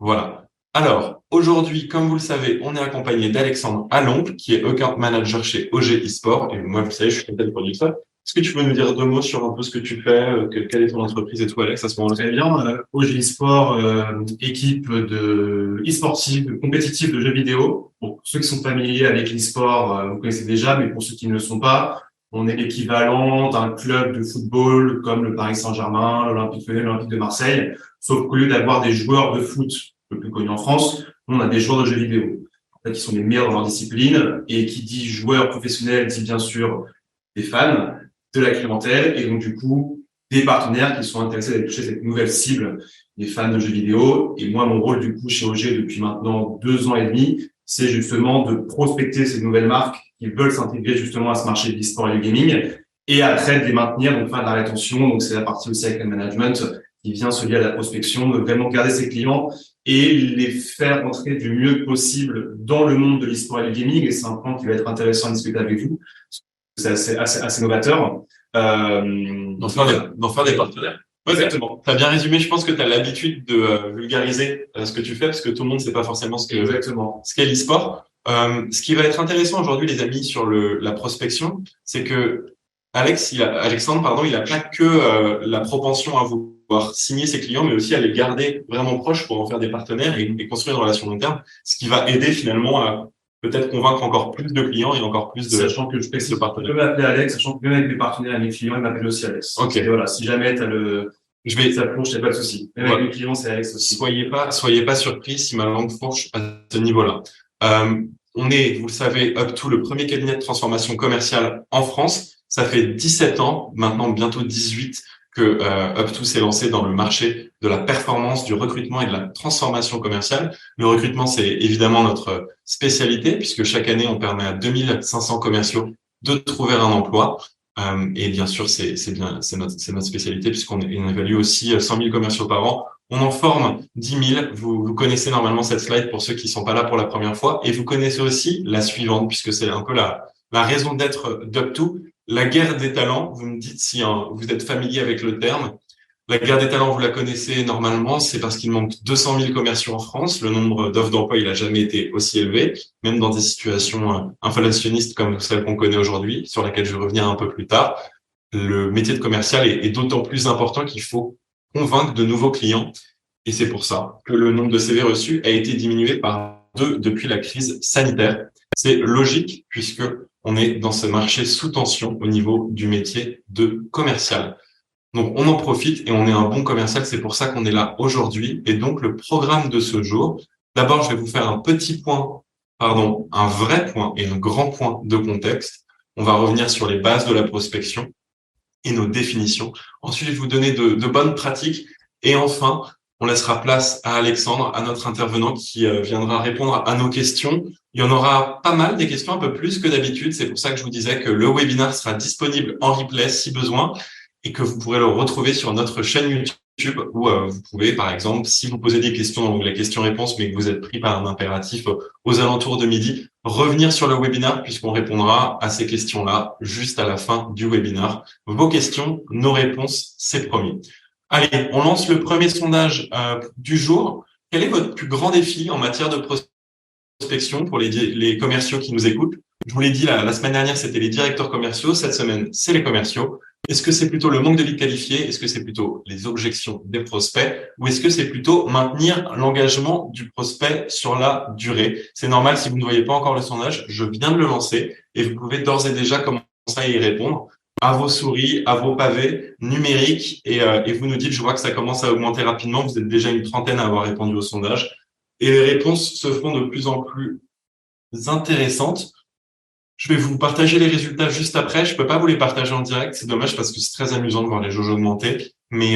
Voilà. Alors, aujourd'hui, comme vous le savez, on est accompagné d'Alexandre Alloncle, qui est Account Manager chez OG eSport. Et moi, vous savez, je suis content producteur. Est-ce que tu peux nous dire deux mots sur un peu ce que tu fais, quelle est ton entreprise et tout, Alex, à ce moment-là? Très bien. OG eSport, équipe de e-sportive, compétitive de jeux vidéo. Pour ceux qui sont familiers avec l'e-sport, vous connaissez déjà, mais pour ceux qui ne le sont pas, on est l'équivalent d'un club de football comme le Paris Saint-Germain, l'Olympique Lyonnais, l'Olympique de Marseille. Sauf qu'au lieu d'avoir des joueurs de foot le plus connus en France, nous, on a des joueurs de jeux vidéo, en fait, qui sont les meilleurs dans leur discipline. Et qui dit joueur professionnel dit bien sûr des fans, de la clientèle, et donc du coup, des partenaires qui sont intéressés d'aller toucher cette nouvelle cible, les fans de jeux vidéo. Et moi, mon rôle, du coup, chez OG depuis maintenant 2 ans et demi, c'est justement de prospecter ces nouvelles marques qui veulent s'intégrer justement à ce marché de l'e-sport et du gaming, et après de les maintenir, donc faire de la rétention. Donc c'est la partie aussi avec le management qui vient se lier à la prospection, de vraiment garder ses clients et les faire entrer du mieux possible dans le monde de l'e-sport et du gaming. Et c'est un point qui va être intéressant à discuter avec vous. C'est assez novateur. D'en faire des partenaires. Ouais, exactement. Tu as bien résumé. Je pense que tu as l'habitude de vulgariser ce que tu fais, parce que tout le monde ne sait pas forcément ce qu'est l'e-sport. Ce qui va être intéressant aujourd'hui, les amis, sur la prospection, c'est que Alexandre, pardon, il a pas que la propension à vouloir signer ses clients, mais aussi à les garder vraiment proches pour en faire des partenaires et construire une relation long terme, ce qui va aider finalement à peut-être convaincre encore plus de clients et encore plus de Sachant que je précise, de tu partenaires. peux m'appeler Alex, sachant que même avec mes partenaires et mes clients, ils m'appellent aussi Alex. Ok. Et voilà, si jamais ça plonge, t'as pas de souci. Même Voilà. avec mes clients, c'est Alex aussi. Soyez pas surpris si ma langue fourche à ce niveau-là. On est, vous le savez, Up2, le premier cabinet de transformation commerciale en France. Ça fait 17 ans, maintenant bientôt 18, que Up2 s'est lancé dans le marché de la performance, du recrutement et de la transformation commerciale. Le recrutement, c'est évidemment notre spécialité, puisque chaque année, on permet à 2500 commerciaux de trouver un emploi. Et bien sûr, c'est notre spécialité, puisqu'on évalue aussi 100 000 commerciaux par an. On en forme 10 000. Vous connaissez normalement cette slide pour ceux qui sont pas là pour la première fois. Et vous connaissez aussi la suivante, puisque c'est un peu la raison d'être d'Up2. La guerre des talents. Vous me dites si vous êtes familier avec le terme. La guerre des talents, vous la connaissez normalement, c'est parce qu'il manque 200 000 commerciaux en France. Le nombre d'offres d'emploi, il a jamais été aussi élevé, même dans des situations inflationnistes comme celle qu'on connaît aujourd'hui, sur laquelle je vais revenir un peu plus tard. Le métier de commercial est d'autant plus important qu'il faut convaincre de nouveaux clients. Et c'est pour ça que le nombre de CV reçus a été diminué par 2 depuis la crise sanitaire. C'est logique puisque on est dans ce marché sous tension au niveau du métier de commercial. Donc, on en profite et on est un bon commercial. C'est pour ça qu'on est là aujourd'hui. Et donc, le programme de ce jour, d'abord, je vais vous faire un vrai point et un grand point de contexte. On va revenir sur les bases de la prospection et nos définitions. Ensuite, je vais vous donner de bonnes pratiques. Et enfin, on laissera place à Alexandre, à notre intervenant qui viendra répondre à nos questions. Il y en aura pas mal, des questions un peu plus que d'habitude. C'est pour ça que je vous disais que le webinaire sera disponible en replay si besoin et que vous pourrez le retrouver sur notre chaîne YouTube où vous pouvez, par exemple, si vous posez des questions dans l'onglet questions-réponses, mais que vous êtes pris par un impératif aux alentours de midi, revenir sur le webinaire puisqu'on répondra à ces questions-là juste à la fin du webinaire. Vos questions, nos réponses, c'est promis. Allez, on lance le premier sondage du jour. Quel est votre plus grand défi en matière de prospection pour les commerciaux qui nous écoutent? Je vous l'ai dit la semaine dernière, c'était les directeurs commerciaux. Cette semaine, c'est les commerciaux. Est-ce que c'est plutôt le manque de leads qualifiés? Est-ce que c'est plutôt les objections des prospects? Ou est-ce que c'est plutôt maintenir l'engagement du prospect sur la durée? C'est normal si vous ne voyez pas encore le sondage. Je viens de le lancer et vous pouvez d'ores et déjà commencer à y répondre à vos souris, à vos pavés numériques et vous nous dites, je vois que ça commence à augmenter rapidement. Vous êtes déjà une trentaine à avoir répondu au sondage et les réponses se font de plus en plus intéressantes. Je vais vous partager les résultats juste après. Je peux pas vous les partager en direct, c'est dommage parce que c'est très amusant de voir les jauges augmenter. Mais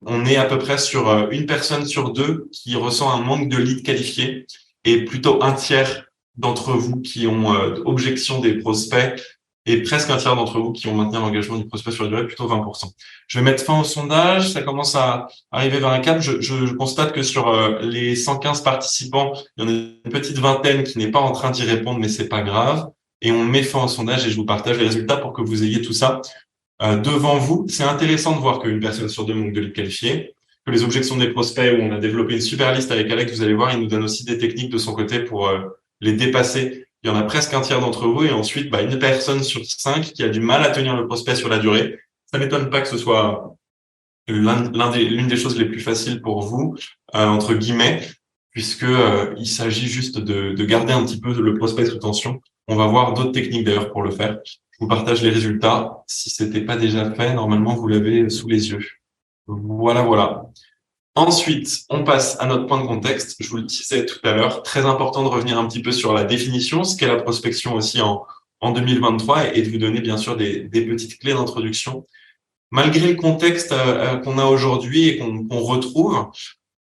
on est à peu près sur une personne sur deux qui ressent un manque de leads qualifiés et plutôt un tiers d'entre vous qui ont objection des prospects et presque un tiers d'entre vous qui ont maintenu l'engagement du prospect sur la durée, plutôt 20%. Je vais mettre fin au sondage. Ça commence à arriver vers un cap. Je constate que sur les 115 participants, il y en a une petite vingtaine qui n'est pas en train d'y répondre, mais c'est pas grave. Et on met fin au sondage et je vous partage les résultats pour que vous ayez tout ça devant vous. C'est intéressant de voir qu'une personne sur deux manque de leads qualifiés. que les objections des prospects, où on a développé une super liste avec Alex. Vous allez voir, il nous donne aussi des techniques de son côté pour les dépasser. Il y en a presque un tiers d'entre vous et ensuite, une personne sur 5 qui a du mal à tenir le prospect sur la durée. Ça m'étonne pas que ce soit l'une des choses les plus faciles pour vous, entre guillemets, puisque il s'agit juste de garder un petit peu le prospect sous tension. On va voir d'autres techniques d'ailleurs pour le faire. Je vous partage les résultats. Si c'était pas déjà fait, normalement vous l'avez sous les yeux. Voilà, voilà. Ensuite, on passe à notre point de contexte. Je vous le disais tout à l'heure, très important de revenir un petit peu sur la définition, ce qu'est la prospection aussi en 2023 et de vous donner bien sûr des petites clés d'introduction. Malgré le contexte qu'on a aujourd'hui et qu'on retrouve,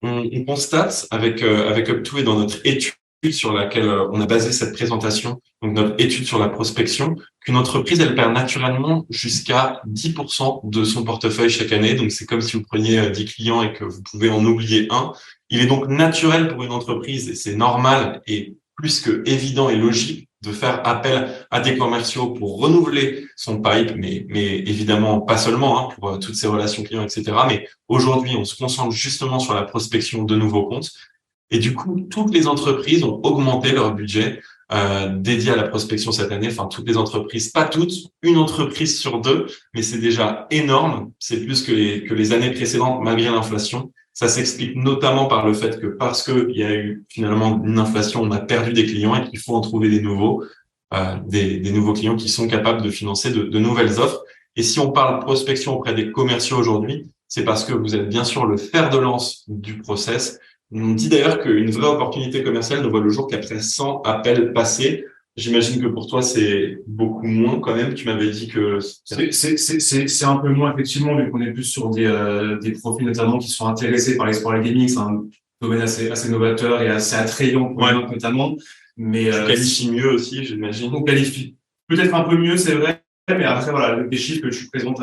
on constate avec Up2 et dans notre étude sur laquelle on a basé cette présentation, donc notre étude sur la prospection, qu'une entreprise, elle perd naturellement jusqu'à 10% de son portefeuille chaque année. Donc, c'est comme si vous preniez 10 clients et que vous pouvez en oublier un. Il est donc naturel pour une entreprise, et c'est normal et plus que évident et logique, de faire appel à des commerciaux pour renouveler son pipe, mais évidemment pas seulement pour toutes ces relations clients, etc. Mais aujourd'hui, on se concentre justement sur la prospection de nouveaux comptes. Et du coup, toutes les entreprises ont augmenté leur budget dédié à la prospection cette année. Enfin, toutes les entreprises, pas toutes, une entreprise sur deux, mais c'est déjà énorme. C'est plus que les années précédentes, malgré l'inflation. Ça s'explique notamment par le fait que parce qu'il y a eu finalement une inflation, on a perdu des clients et qu'il faut en trouver des nouveaux, des nouveaux clients qui sont capables de financer de nouvelles offres. Et si on parle prospection auprès des commerciaux aujourd'hui, c'est parce que vous êtes bien sûr le fer de lance du process. On dit d'ailleurs qu'une vraie opportunité commerciale ne voit le jour qu'après 100 appels passés. J'imagine que pour toi, c'est beaucoup moins quand même. Tu m'avais dit que c'est un peu moins effectivement, vu qu'on est plus sur des profils notamment qui sont intéressés par l'esport gaming. C'est un domaine assez novateur et assez attrayant pour nous notamment. Mais tu qualifies mieux aussi, j'imagine. On qualifie peut-être un peu mieux, c'est vrai. Mais après, voilà, les chiffres que tu présentes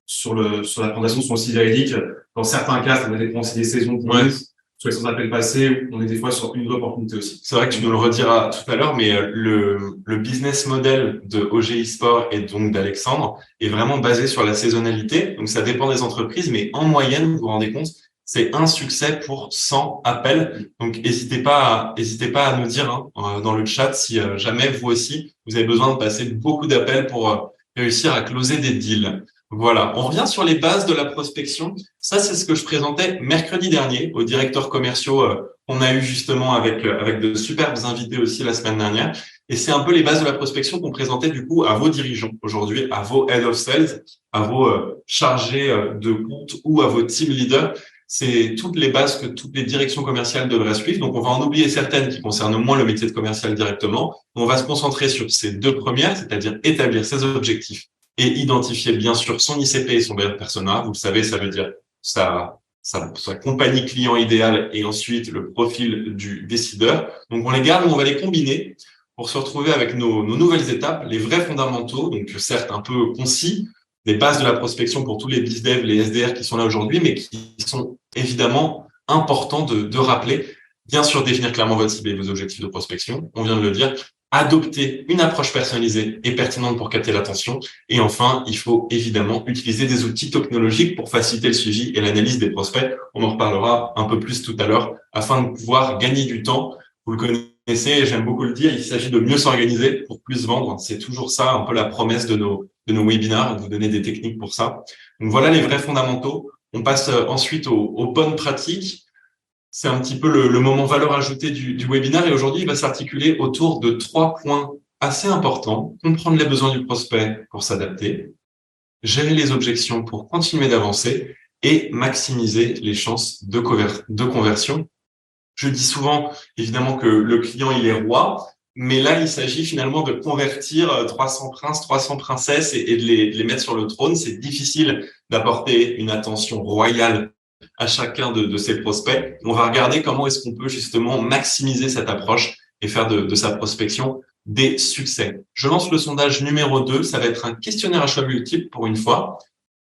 sur la présentation sont aussi véridiques. Dans certains cas, ça dépend aussi des saisons pour nous. Sur les 100 appels passés, on est des fois sur une vraie opportunité aussi. C'est vrai que tu nous le rediras tout à l'heure, mais le business model de OG eSport et donc d'Alexandre est vraiment basé sur la saisonnalité. Donc, ça dépend des entreprises, mais en moyenne, vous vous rendez compte, c'est un succès pour 100 appels. Donc, n'hésitez pas à nous dire dans le chat si jamais vous aussi, vous avez besoin de passer beaucoup d'appels pour réussir à closer des deals. Voilà, on revient sur les bases de la prospection. Ça, c'est ce que je présentais mercredi dernier aux directeurs commerciaux qu'on a eu justement avec de superbes invités aussi la semaine dernière. Et c'est un peu les bases de la prospection qu'on présentait du coup à vos dirigeants aujourd'hui, à vos head of sales, à vos chargés de compte ou à vos team leaders. C'est toutes les bases que toutes les directions commerciales devraient suivre. Donc, on va en oublier certaines qui concernent moins le métier de commercial directement. On va se concentrer sur ces deux premières, c'est-à-dire établir ses objectifs et identifier bien sûr son ICP et son buyer persona. Vous le savez, ça veut dire sa compagnie client idéale et ensuite le profil du décideur. Donc, on les garde, mais on va les combiner pour se retrouver avec nos nouvelles étapes, les vrais fondamentaux, donc certes un peu concis, des bases de la prospection pour tous les BizDev, les SDR qui sont là aujourd'hui, mais qui sont évidemment importants de rappeler. Bien sûr, définir clairement votre cible et vos objectifs de prospection. On vient de le dire. Adopter une approche personnalisée et pertinente pour capter l'attention. Et enfin, il faut évidemment utiliser des outils technologiques pour faciliter le suivi et l'analyse des prospects. On en reparlera un peu plus tout à l'heure afin de pouvoir gagner du temps. Vous le connaissez, j'aime beaucoup le dire, il s'agit de mieux s'organiser pour plus vendre. C'est toujours ça, un peu la promesse de nos webinars, de vous donner des techniques pour ça. Donc voilà les vrais fondamentaux. On passe ensuite aux bonnes pratiques. C'est un petit peu le moment valeur ajoutée du webinaire et aujourd'hui, il va s'articuler autour de 3 points assez importants. Comprendre les besoins du prospect pour s'adapter, gérer les objections pour continuer d'avancer et maximiser les chances de conversion. Je dis souvent, évidemment, que le client, il est roi, mais là, il s'agit finalement de convertir 300 princes, 300 princesses et de les mettre sur le trône. C'est difficile d'apporter une attention royale à chacun de ces prospects. On va regarder comment est-ce qu'on peut justement maximiser cette approche et faire de sa prospection des succès. Je lance le sondage numéro 2. Ça va être un questionnaire à choix multiple pour une fois.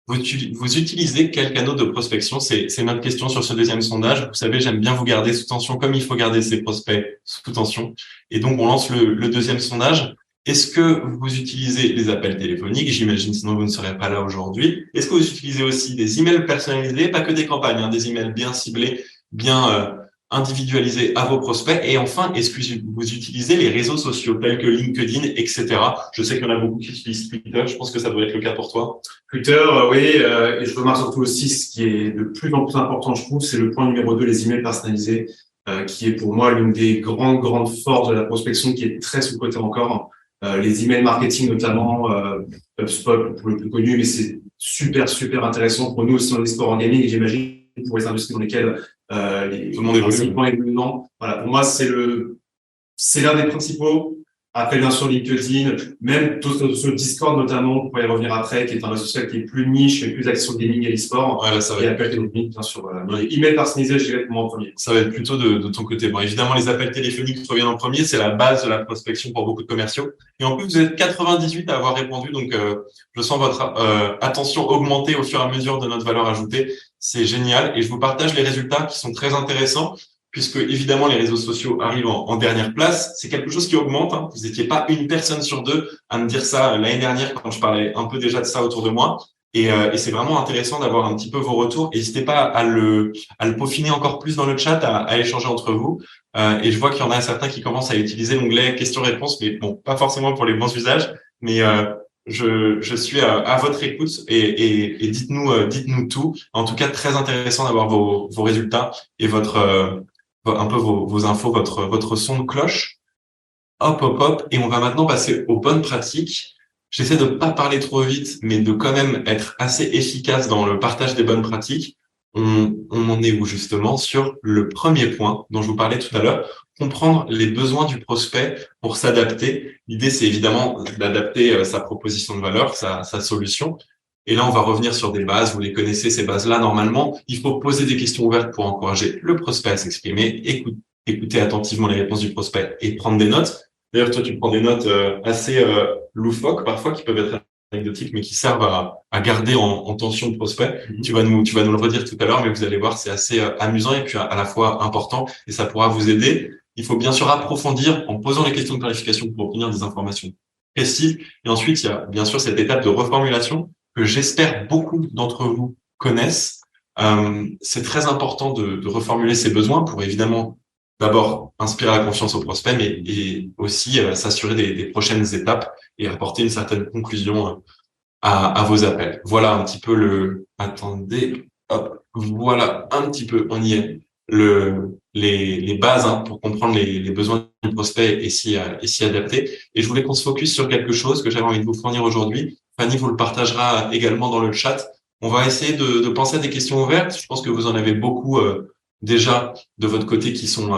Vous utilisez quel canal de prospection? C'est notre question sur ce deuxième sondage. Vous savez, j'aime bien vous garder sous tension comme il faut garder ses prospects sous tension. Et donc, on lance le deuxième sondage. Est-ce que vous utilisez les appels téléphoniques? J'imagine, sinon vous ne serez pas là aujourd'hui. Est-ce que vous utilisez aussi des emails personnalisés, pas que des campagnes, hein, des emails bien ciblés, bien individualisés à vos prospects? Et enfin, est-ce que vous utilisez les réseaux sociaux tels que LinkedIn, etc. Je sais qu'il y en a beaucoup qui utilisent Twitter. Je pense que ça doit être le cas pour toi. Twitter, oui, et je remarque surtout aussi ce qui est de plus en plus important, je trouve, c'est le point numéro 2, les emails personnalisés, qui est pour moi l'une des grandes forces de la prospection, qui est très sous-cotée encore. Les emails marketing notamment, HubSpot pour le plus connu, mais c'est super intéressant pour nous aussi dans les sports en gaming, et j'imagine pour les industries dans lesquelles Tout le monde évolue. Voilà, pour moi c'est l'un des principaux. Après, bien sûr, LinkedIn, même sur Discord notamment, on pourrait y revenir après, qui est un réseau social qui est plus niche, mais plus axé sur le gaming et l'e-sport. Ouais, là, ça va Et être appel téléphonique, bien sûr, voilà. Mais email personnalisé, je dirais pour moi en premier. Ça va être plutôt de ton côté. Bon, évidemment, les appels téléphoniques reviennent en premier. C'est la base de la prospection pour beaucoup de commerciaux. Et en plus, vous êtes 98 à avoir répondu. Donc, je sens votre attention augmenter au fur et à mesure de notre valeur ajoutée. C'est génial. Et je vous partage les résultats qui sont très intéressants, puisque évidemment, les réseaux sociaux arrivent en dernière place. C'est quelque chose qui augmente, hein. Vous n'étiez pas une personne sur deux à me dire ça l'année dernière quand je parlais un peu déjà de ça autour de moi. Et c'est vraiment intéressant d'avoir un petit peu vos retours. N'hésitez pas à le peaufiner encore plus dans le chat, à échanger entre vous. Et je vois qu'il y en a certains qui commencent à utiliser l'onglet questions-réponses, mais bon, pas forcément pour les bons usages. Mais je suis à votre écoute et dites-nous tout. En tout cas, très intéressant d'avoir vos résultats et votre un peu vos infos, votre son de cloche. Hop. Et on va maintenant passer aux bonnes pratiques. J'essaie de pas parler trop vite, mais de quand même être assez efficace dans le partage des bonnes pratiques. On en est où justement sur le premier point dont je vous parlais tout à l'heure, comprendre les besoins du prospect pour s'adapter. L'idée, c'est évidemment d'adapter sa proposition de valeur, sa solution. Et là, on va revenir sur des bases. Vous les connaissez, ces bases-là. Normalement, il faut poser des questions ouvertes pour encourager le prospect à s'exprimer, écouter attentivement les réponses du prospect et prendre des notes. D'ailleurs, toi, tu prends des notes assez loufoques, parfois, qui peuvent être anecdotiques, mais qui servent à garder en tension le prospect. Tu vas nous le redire tout à l'heure, mais vous allez voir, c'est assez amusant et puis à la fois important, et ça pourra vous aider. Il faut bien sûr approfondir en posant les questions de clarification pour obtenir des informations précises. Et ensuite, il y a bien sûr cette étape de reformulation que j'espère beaucoup d'entre vous connaissent. C'est très important de reformuler ses besoins pour évidemment d'abord inspirer la confiance au prospect, mais et aussi s'assurer des prochaines étapes et apporter une certaine conclusion à vos appels. Voilà un petit peu attendez, hop, voilà un petit peu, on y est, les bases hein, pour comprendre les besoins du prospect et s'y adapter. Et je voulais qu'on se focus sur quelque chose que j'avais envie de vous fournir aujourd'hui. Fanny vous le partagera également dans le chat. On va essayer de penser à des questions ouvertes. Je pense que vous en avez beaucoup déjà de votre côté qui sont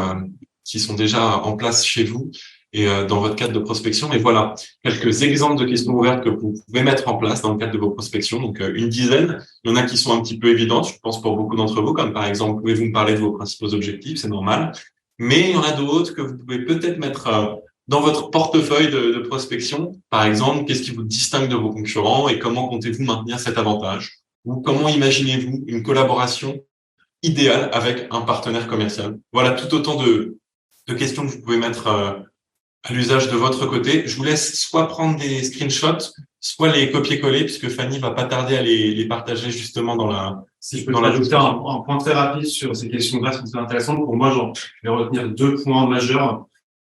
déjà en place chez vous et dans votre cadre de prospection. Mais voilà, quelques exemples de questions ouvertes que vous pouvez mettre en place dans le cadre de vos prospections. Donc, une dizaine. Il y en a qui sont un petit peu évidentes, je pense, pour beaucoup d'entre vous, comme par exemple, pouvez-vous me parler de vos principaux objectifs? C'est normal. Mais il y en a d'autres que vous pouvez peut-être mettre dans votre portefeuille de prospection. Par exemple, qu'est-ce qui vous distingue de vos concurrents et comment comptez-vous maintenir cet avantage? Ou comment imaginez-vous une collaboration idéale avec un partenaire commercial? Voilà, tout autant de questions que vous pouvez mettre à l'usage de votre côté. Je vous laisse soit prendre des screenshots, soit les copier-coller, puisque Fanny va pas tarder à les partager justement Si je peux rajouter un point très rapide sur ces questions-là, qui sont intéressantes. Pour moi, je vais retenir deux points majeurs.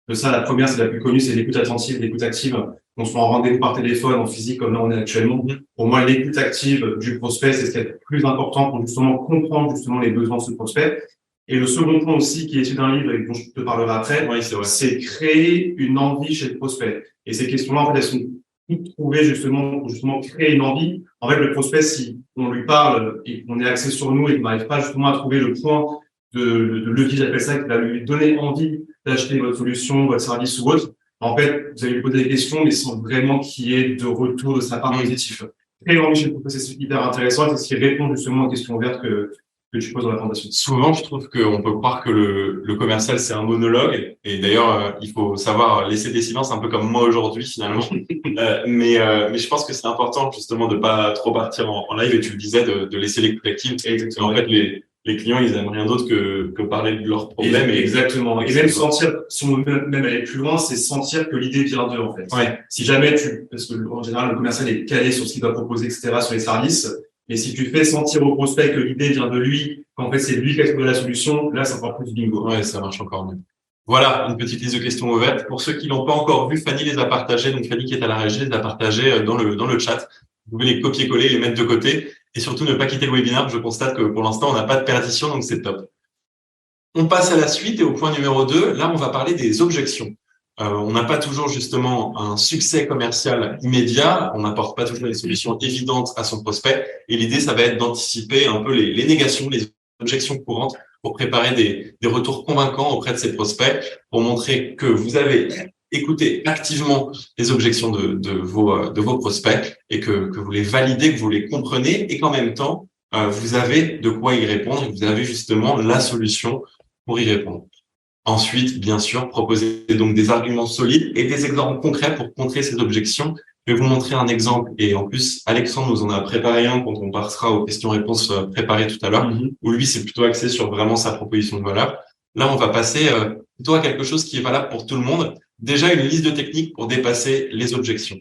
De ça, la première, c'est la plus connue, c'est l'écoute attentive, l'écoute active. Qu'on soit en rendez-vous par téléphone, en physique, comme là on est actuellement. Pour moi, l'écoute active du prospect, c'est ce qui est le plus important pour justement comprendre justement les besoins de ce prospect. Et le second point aussi, qui est issu d'un livre et dont je te parlerai après, oui, c'est créer une envie chez le prospect. Et ces questions-là, en fait, elles sont toutes trouvées justement pour justement créer une envie. En fait, le prospect, si on lui parle et qu'on est axé sur nous et qu'on n'arrive pas justement à trouver le point de levier, j'appelle ça, qui va lui donner envie d'acheter votre solution, votre service ou autre, en fait, vous allez lui poser des questions, mais sans vraiment qu'il y ait de retour de sa part positif. Créer l'envie chez le prospect, c'est hyper intéressant et c'est ce qui répond justement aux questions ouvertes que tu poses dans la présentation. Souvent, je trouve qu'on peut croire que le commercial, c'est un monologue. Et d'ailleurs, il faut savoir laisser des silences, un peu comme moi aujourd'hui, finalement. Mais je pense que c'est important, justement, de pas trop partir en live. Et tu le disais, de laisser l'écoute active. Et en fait, les clients, ils aiment rien d'autre que parler de leurs problèmes. Exactement. Et même sentir, si on veut même aller plus loin, c'est sentir que l'idée vient d'eux, en fait. Ouais. Si jamais parce que en général, le commercial est calé sur ce qu'il doit proposer, etc., sur les services. Et si tu fais sentir au prospect que l'idée vient de lui, qu'en fait, c'est lui qui a trouvé la solution, là, c'est encore plus bingo. Ouais, ça marche encore mieux. Voilà, une petite liste de questions ouvertes. Pour ceux qui l'ont pas encore vu, Fanny les a partagées. Donc, Fanny qui est à la régie les a partagées dans le chat. Vous pouvez les copier-coller, les mettre de côté et surtout ne pas quitter le webinaire. Je constate que pour l'instant, on n'a pas de perdition, donc c'est top. On passe à la suite et au point numéro 2. Là, on va parler des objections. On n'a pas toujours justement un succès commercial immédiat. On n'apporte pas toujours des solutions évidentes à son prospect. Et l'idée, ça va être d'anticiper un peu les négations, les objections courantes pour préparer des retours convaincants auprès de ses prospects, pour montrer que vous avez écouté activement les objections de vos prospects et que vous les validez, que vous les comprenez et qu'en même temps, vous avez de quoi y répondre et que vous avez justement la solution pour y répondre. Ensuite, bien sûr, proposer donc des arguments solides et des exemples concrets pour contrer ces objections. Je vais vous montrer un exemple et en plus, Alexandre nous en a préparé un quand on passera aux questions-réponses préparées tout à l'heure, où lui, c'est plutôt axé sur vraiment sa proposition de valeur. Là, on va passer plutôt à quelque chose qui est valable pour tout le monde. Déjà, une liste de techniques pour dépasser les objections.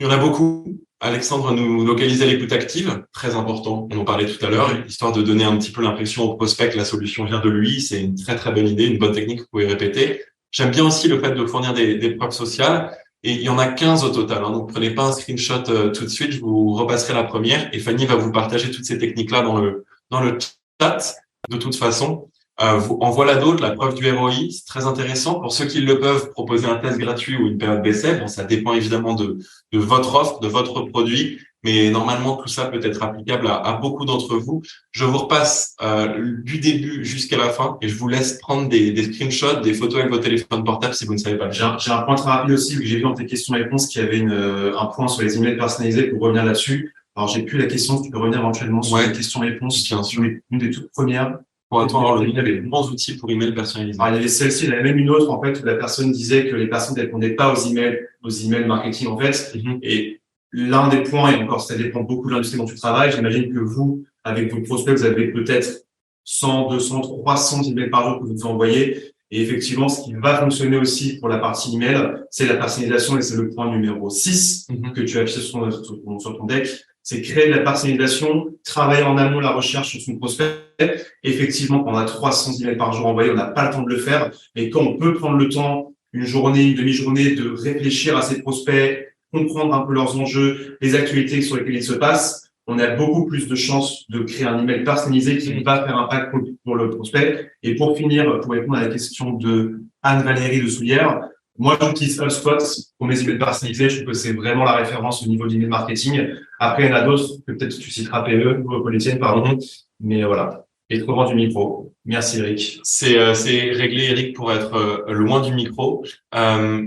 Il y en a beaucoup. Alexandre nous localisait l'écoute active, très important, on en parlait tout à l'heure, histoire de donner un petit peu l'impression au prospect que la solution vient de lui. C'est une très très bonne idée, une bonne technique, vous pouvez répéter. J'aime bien aussi le fait de fournir des preuves sociales, et il y en a 15 au total, hein, donc prenez pas un screenshot tout de suite, je vous repasserai la première, et Fanny va vous partager toutes ces techniques-là dans le chat, de toute façon. En voilà d'autres, la preuve du ROI, c'est très intéressant. Pour ceux qui le peuvent, proposer un test gratuit ou une période d'essai. Bon, ça dépend évidemment de votre offre, de votre produit, mais normalement, tout ça peut être applicable à beaucoup d'entre vous. Je vous repasse du début jusqu'à la fin et je vous laisse prendre des screenshots, des photos avec vos téléphones portables si vous ne savez pas. J'ai un point très rapide aussi, vu que j'ai vu dans tes questions-réponses qu'il y avait un point sur les emails personnalisés pour revenir là-dessus. Alors, j'ai plus la question, tu peux revenir éventuellement sur les questions-réponses. Bien sûr. Une des toutes premières. Pour avoir il y avait de bons outils pour email personnalisés. Alors, il y avait celle-ci, il y avait même une autre, en fait, où la personne disait que les personnes ne répondaient pas aux emails marketing, en fait. Et l'un des points, et encore, ça dépend beaucoup de l'industrie dont tu travailles, j'imagine que vous, avec vos prospects, vous avez peut-être 100, 200, 300 emails par jour que vous envoyez. Et effectivement, ce qui va fonctionner aussi pour la partie email, c'est la personnalisation, et c'est le point numéro 6 que tu as affiché sur ton deck. C'est créer de la personnalisation, travailler en amont la recherche sur son prospect. Effectivement, quand on a 300 emails par jour envoyés, on n'a pas le temps de le faire. Mais quand on peut prendre le temps, une journée, une demi-journée, de réfléchir à ses prospects, comprendre un peu leurs enjeux, les actualités sur lesquelles ils se passent, on a beaucoup plus de chances de créer un email personnalisé qui va faire impact pour le prospect. Et pour finir, pour répondre à la question de Anne-Valérie de Soulière, moi, j'utilise HubSpot pour mes emails personnalisés. Je trouve que c'est vraiment la référence au niveau d'email marketing. Après, il y en a d'autres que peut-être tu citeras PE ou les tiennes, pardon. Mais voilà. Et trop loin du micro. Merci, Eric. C'est réglé, Eric, pour être loin du micro.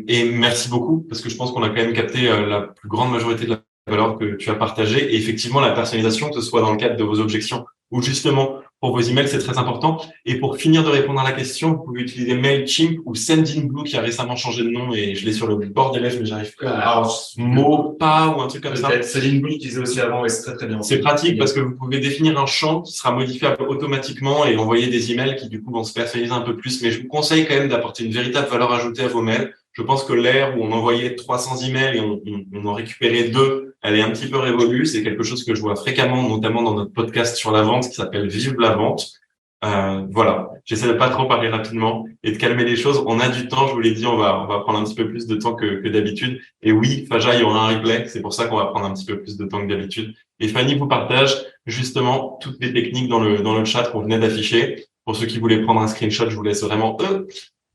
Et merci beaucoup, parce que je pense qu'on a quand même capté la plus grande majorité de la valeur que tu as partagée. Et effectivement, la personnalisation, que ce soit dans le cadre de vos objections ou justement pour vos emails, c'est très important. Et pour finir de répondre à la question, vous pouvez utiliser Mailchimp ou Sendinblue qui a récemment changé de nom et je l'ai sur le bord des lèvres, mais j'arrive plus à Mopa ou un truc comme ça. Sendinblue, je disais aussi avant, et c'est très très bien. C'est pratique parce que vous pouvez définir un champ qui sera modifiable automatiquement et envoyer des emails qui du coup vont se personnaliser un peu plus. Mais je vous conseille quand même d'apporter une véritable valeur ajoutée à vos mails. Je pense que l'ère où on envoyait 300 emails et on en récupérait 2, elle est un petit peu révolue. C'est quelque chose que je vois fréquemment, notamment dans notre podcast sur la vente qui s'appelle Vive la vente. Voilà. J'essaie de pas trop parler rapidement et de calmer les choses. On a du temps, je vous l'ai dit, on va prendre un petit peu plus de temps que d'habitude. Et oui, Faja, il y aura un replay. C'est pour ça qu'on va prendre un petit peu plus de temps que d'habitude. Et Fanny vous partage justement toutes les techniques dans le chat qu'on venait d'afficher. Pour ceux qui voulaient prendre un screenshot, je vous laisse vraiment,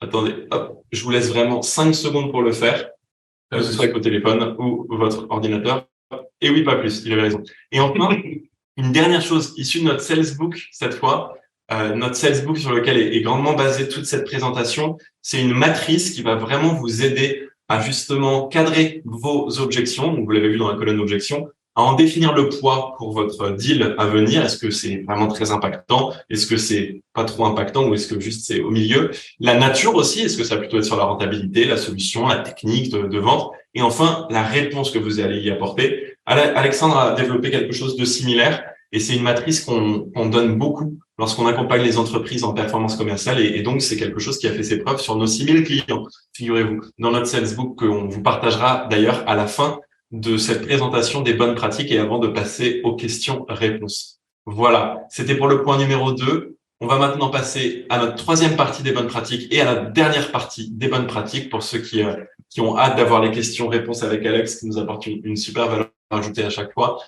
attendez, hop, je vous laisse vraiment 5 secondes pour le faire, que ce soit avec votre téléphone ou votre ordinateur. Et oui, pas plus, il avait raison. Et enfin, une dernière chose issue de notre Salesbook cette fois, notre Salesbook sur lequel est grandement basée toute cette présentation, c'est une matrice qui va vraiment vous aider à justement cadrer vos objections. Donc, vous l'avez vu dans la colonne d'objections, à en définir le poids pour votre deal à venir. Est-ce que c'est vraiment très impactant? Est-ce que c'est pas trop impactant ou est-ce que juste c'est au milieu? La nature aussi, est-ce que ça va plutôt être sur la rentabilité, la solution, la technique de vente? Et enfin, la réponse que vous allez y apporter. Alexandre a développé quelque chose de similaire et c'est une matrice qu'on donne beaucoup lorsqu'on accompagne les entreprises en performance commerciale. Et donc, c'est quelque chose qui a fait ses preuves sur nos 6000 clients, figurez-vous, dans notre Salesbook qu'on vous partagera d'ailleurs à la fin de cette présentation des bonnes pratiques et avant de passer aux questions-réponses. Voilà, c'était pour le point numéro 2. On va maintenant passer à notre troisième partie des bonnes pratiques et à la dernière partie des bonnes pratiques pour ceux qui ont hâte d'avoir les questions-réponses avec Alex, qui nous apporte une super valeur ajoutée à chaque fois.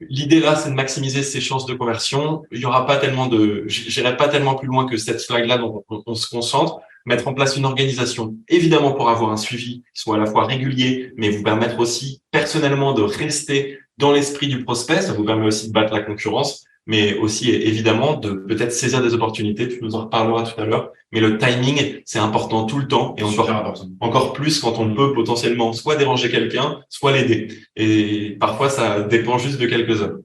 L'idée là, c'est de maximiser ses chances de conversion. Il y aura pas tellement j'irai pas tellement plus loin que cette slide-là dont on se concentre. Mettre en place une organisation, évidemment pour avoir un suivi qui soit à la fois régulier, mais vous permettre aussi personnellement de rester dans l'esprit du prospect. Ça vous permet aussi de battre la concurrence, mais aussi évidemment de peut-être saisir des opportunités. Tu nous en reparleras tout à l'heure. Mais le timing, c'est important tout le temps et encore plus quand on peut potentiellement soit déranger quelqu'un, soit l'aider. Et parfois, ça dépend juste de quelques heures.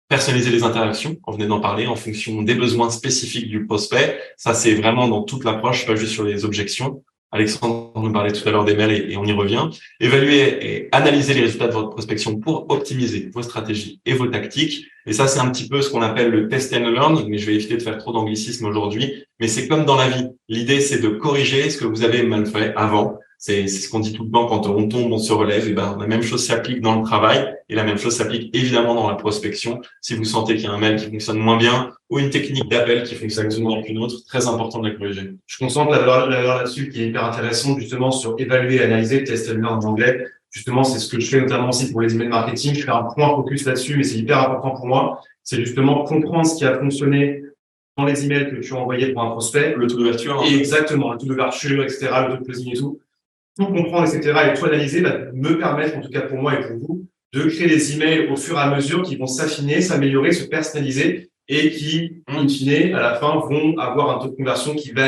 Personnaliser les interactions, on venait d'en parler, en fonction des besoins spécifiques du prospect. Ça, c'est vraiment dans toute l'approche, pas juste sur les objections. Alexandre nous parlait tout à l'heure des mails et on y revient. Évaluer et analyser les résultats de votre prospection pour optimiser vos stratégies et vos tactiques. Et ça, c'est un petit peu ce qu'on appelle le test and learn, mais je vais éviter de faire trop d'anglicisme aujourd'hui. Mais c'est comme dans la vie. L'idée, c'est de corriger ce que vous avez mal fait avant. C'est ce qu'on dit tout le temps, quand on tombe, on se relève. Et ben, la même chose s'applique dans le travail et la même chose s'applique évidemment dans la prospection. Si vous sentez qu'il y a un mail qui fonctionne moins bien ou une technique d'appel qui fonctionne moins qu'une autre, très important de la corriger. Je concentre la valeur là-dessus qui est hyper intéressante, justement, sur évaluer et analyser, test and learn en anglais. Justement, c'est ce que je fais notamment aussi pour les emails marketing. Je fais un point focus là-dessus, mais c'est hyper important pour moi. C'est justement comprendre ce qui a fonctionné dans les emails que tu as envoyés pour un prospect. Le taux d'ouverture. Exactement, le taux d'ouverture, etc., le taux de closing et tout. Tout comprendre, etc., et tout analyser va me permettre, en tout cas pour moi et pour vous, de créer des emails au fur et à mesure qui vont s'affiner, s'améliorer, se personnaliser et qui, in fine, à la fin, vont avoir un taux de conversion qui va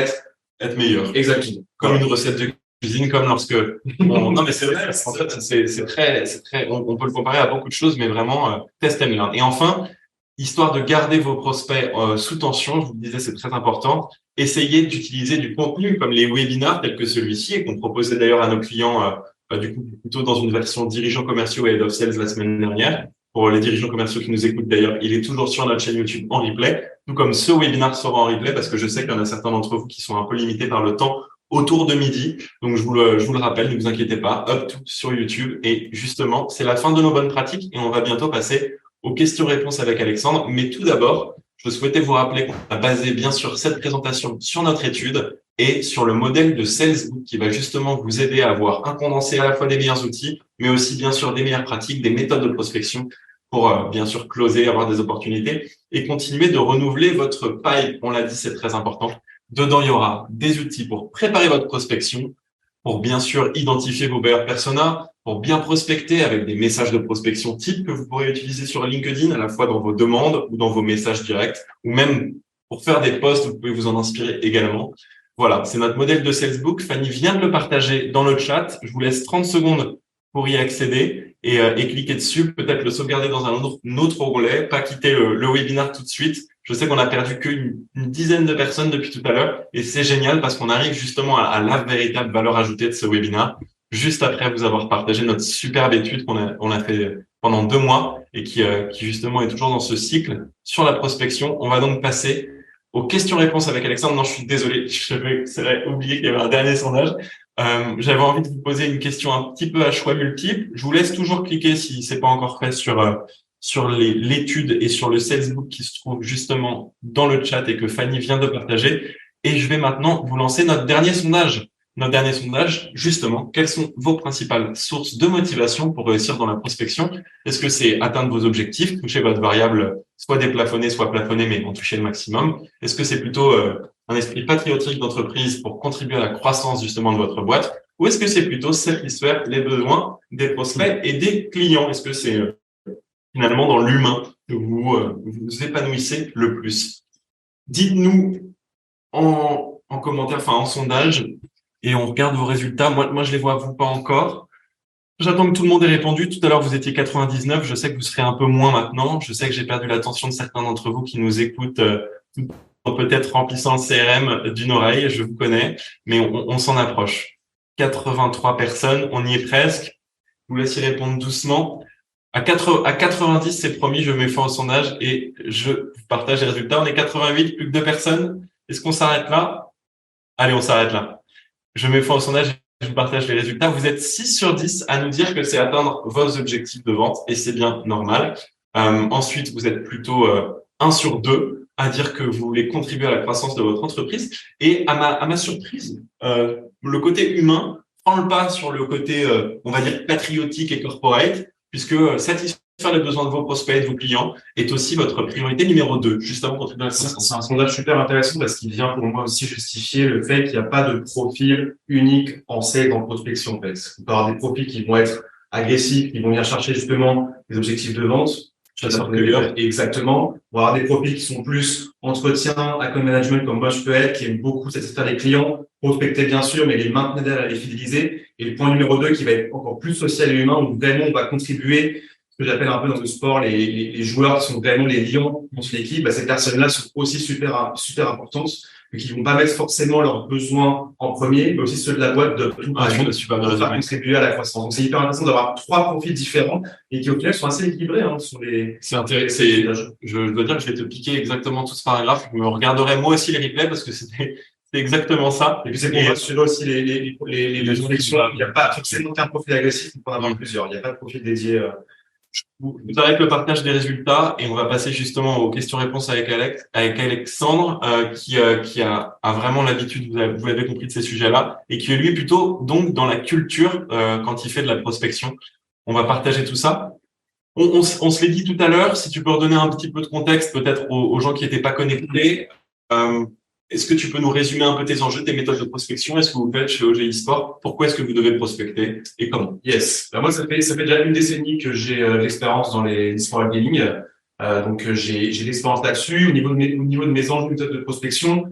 être meilleur. Exactement. Comme une recette de cuisine, comme lorsque non, mais c'est vrai. En fait, c'est très, on peut le comparer à beaucoup de choses, mais vraiment, test and learn. Et enfin, histoire de garder vos prospects sous tension, je vous disais, c'est très important. Essayez d'utiliser du contenu comme les webinars tels que celui-ci et qu'on proposait d'ailleurs à nos clients, du coup, plutôt dans une version dirigeants commerciaux et head of sales la semaine dernière. Pour les dirigeants commerciaux qui nous écoutent d'ailleurs, il est toujours sur notre chaîne YouTube en replay, tout comme ce webinar sera en replay parce que je sais qu'il y en a certains d'entre vous qui sont un peu limités par le temps autour de midi. Donc, je vous le rappelle, ne vous inquiétez pas, up tout sur YouTube. Et justement, c'est la fin de nos bonnes pratiques et on va bientôt passer aux questions-réponses avec Alexandre. Mais tout d'abord, je souhaitais vous rappeler qu'on a basé bien sûr cette présentation sur notre étude et sur le modèle de Salesbook qui va justement vous aider à avoir un condensé à la fois des meilleurs outils, mais aussi bien sûr des meilleures pratiques, des méthodes de prospection pour bien sûr closer, avoir des opportunités et continuer de renouveler votre pipe. On l'a dit, c'est très important. Dedans, il y aura des outils pour préparer votre prospection, pour bien sûr identifier vos buyer personas, pour bien prospecter avec des messages de prospection type que vous pourrez utiliser sur LinkedIn, à la fois dans vos demandes ou dans vos messages directs, ou même pour faire des posts, vous pouvez vous en inspirer également. Voilà, c'est notre modèle de Salesbook. Fanny vient de le partager dans le chat. Je vous laisse 30 secondes pour y accéder et cliquer dessus, peut-être le sauvegarder dans un autre onglet, pas quitter le webinar tout de suite. Je sais qu'on a perdu qu'une dizaine de personnes depuis tout à l'heure et c'est génial parce qu'on arrive justement à la véritable valeur ajoutée de ce webinar juste après vous avoir partagé notre superbe étude qu'on a fait pendant 2 mois et qui justement est toujours dans ce cycle sur la prospection. On va donc passer aux questions-réponses avec Alexandre. Non, je suis désolé, j'avais oublié qu'il y avait un dernier sondage. J'avais envie de vous poser une question un petit peu à choix multiple. Je vous laisse toujours cliquer si c'est pas encore fait sur l'étude et sur le Salesbook qui se trouve justement dans le chat et que Fanny vient de partager. Et je vais maintenant vous lancer notre dernier sondage. Notre dernier sondage, justement, quelles sont vos principales sources de motivation pour réussir dans la prospection? Est-ce que c'est atteindre vos objectifs, toucher votre variable, soit déplafonner, soit plafonner, mais en toucher le maximum? Est-ce que c'est plutôt un esprit patriotique d'entreprise pour contribuer à la croissance justement de votre boîte? Ou est-ce que c'est plutôt satisfaire les besoins des prospects et des clients? Est-ce que c'est finalement dans l'humain que vous épanouissez le plus? Dites-nous en commentaire, enfin en sondage, et on regarde vos résultats. Moi, je les vois, vous pas encore. J'attends que tout le monde ait répondu. Tout à l'heure, vous étiez 99. Je sais que vous serez un peu moins maintenant. Je sais que j'ai perdu l'attention de certains d'entre vous qui nous écoutent, peut-être remplissant le CRM d'une oreille. Je vous connais, mais on s'en approche. 83 personnes, on y est presque. Je vous laisse y répondre doucement. À 90, c'est promis, je mets fin au sondage et je partage les résultats. On est 88, plus que 2 personnes. Est-ce qu'on s'arrête là? Allez, on s'arrête là. Je mets fin au sondage et je partage les résultats. Vous êtes 6 sur 10 à nous dire que c'est atteindre vos objectifs de vente et c'est bien normal. Ensuite, vous êtes plutôt 1 sur 2 à dire que vous voulez contribuer à la croissance de votre entreprise. Et à ma surprise, le côté humain prend le pas sur le côté, on va dire, patriotique et corporate, puisque satisfaire les besoins de vos prospects, de vos clients, est aussi votre priorité numéro 2, juste avant de contribuer à la croissance. C'est un sondage super intéressant parce qu'il vient pour moi aussi justifier le fait qu'il n'y a pas de profil unique en sales en prospection, en fait. On peut avoir des profils qui vont être agressifs, qui vont venir chercher justement des objectifs de vente. Exactement. On va avoir des profils qui sont plus entretien, account management, comme moi je peux être, qui aiment beaucoup satisfaire les clients, prospecter bien sûr, mais les maintenir à les fidéliser. Et le point numéro 2 qui va être encore plus social et humain, où vraiment on va contribuer, ce que j'appelle un peu dans le sport, les joueurs qui sont vraiment les lions dans une équipe, bah, ces personnes-là sont aussi super importantes, mais qui vont pas mettre forcément leurs besoins en premier, mais aussi ceux de la boîte de tout pour faire contribuer à la croissance. Donc, c'est hyper intéressant d'avoir 3 profils différents et qui, au final, sont assez équilibrés, sur les. C'est intéressant. Je dois dire que je vais te piquer exactement tout ce paragraphe. Je me regarderai moi aussi les replays parce que c'était exactement ça. Et puis, c'est pour rassurer aussi les réflexions. Il n'y a pas forcément qu'un profil agressif, il peut en avoir plusieurs. Il n'y a pas de profil dédié. Vous arrêtez le partage des résultats et on va passer justement aux questions-réponses avec Alexandre, qui a vraiment l'habitude, vous l'avez compris, de ces sujets-là, et qui est lui plutôt donc dans la culture quand il fait de la prospection. On va partager tout ça. On se l'est dit tout à l'heure. Si tu peux redonner un petit peu de contexte peut-être aux gens qui n'étaient pas connectés. Est-ce que tu peux nous résumer un peu tes enjeux, tes méthodes de prospection? Est-ce que vous faites chez OGI Sport? Pourquoi est-ce que vous devez prospecter et comment? Yes. Moi, ça fait déjà une décennie que j'ai l'expérience dans les sport gaming. Donc, j'ai l'expérience là-dessus. Au niveau de mes enjeux, méthodes de prospection,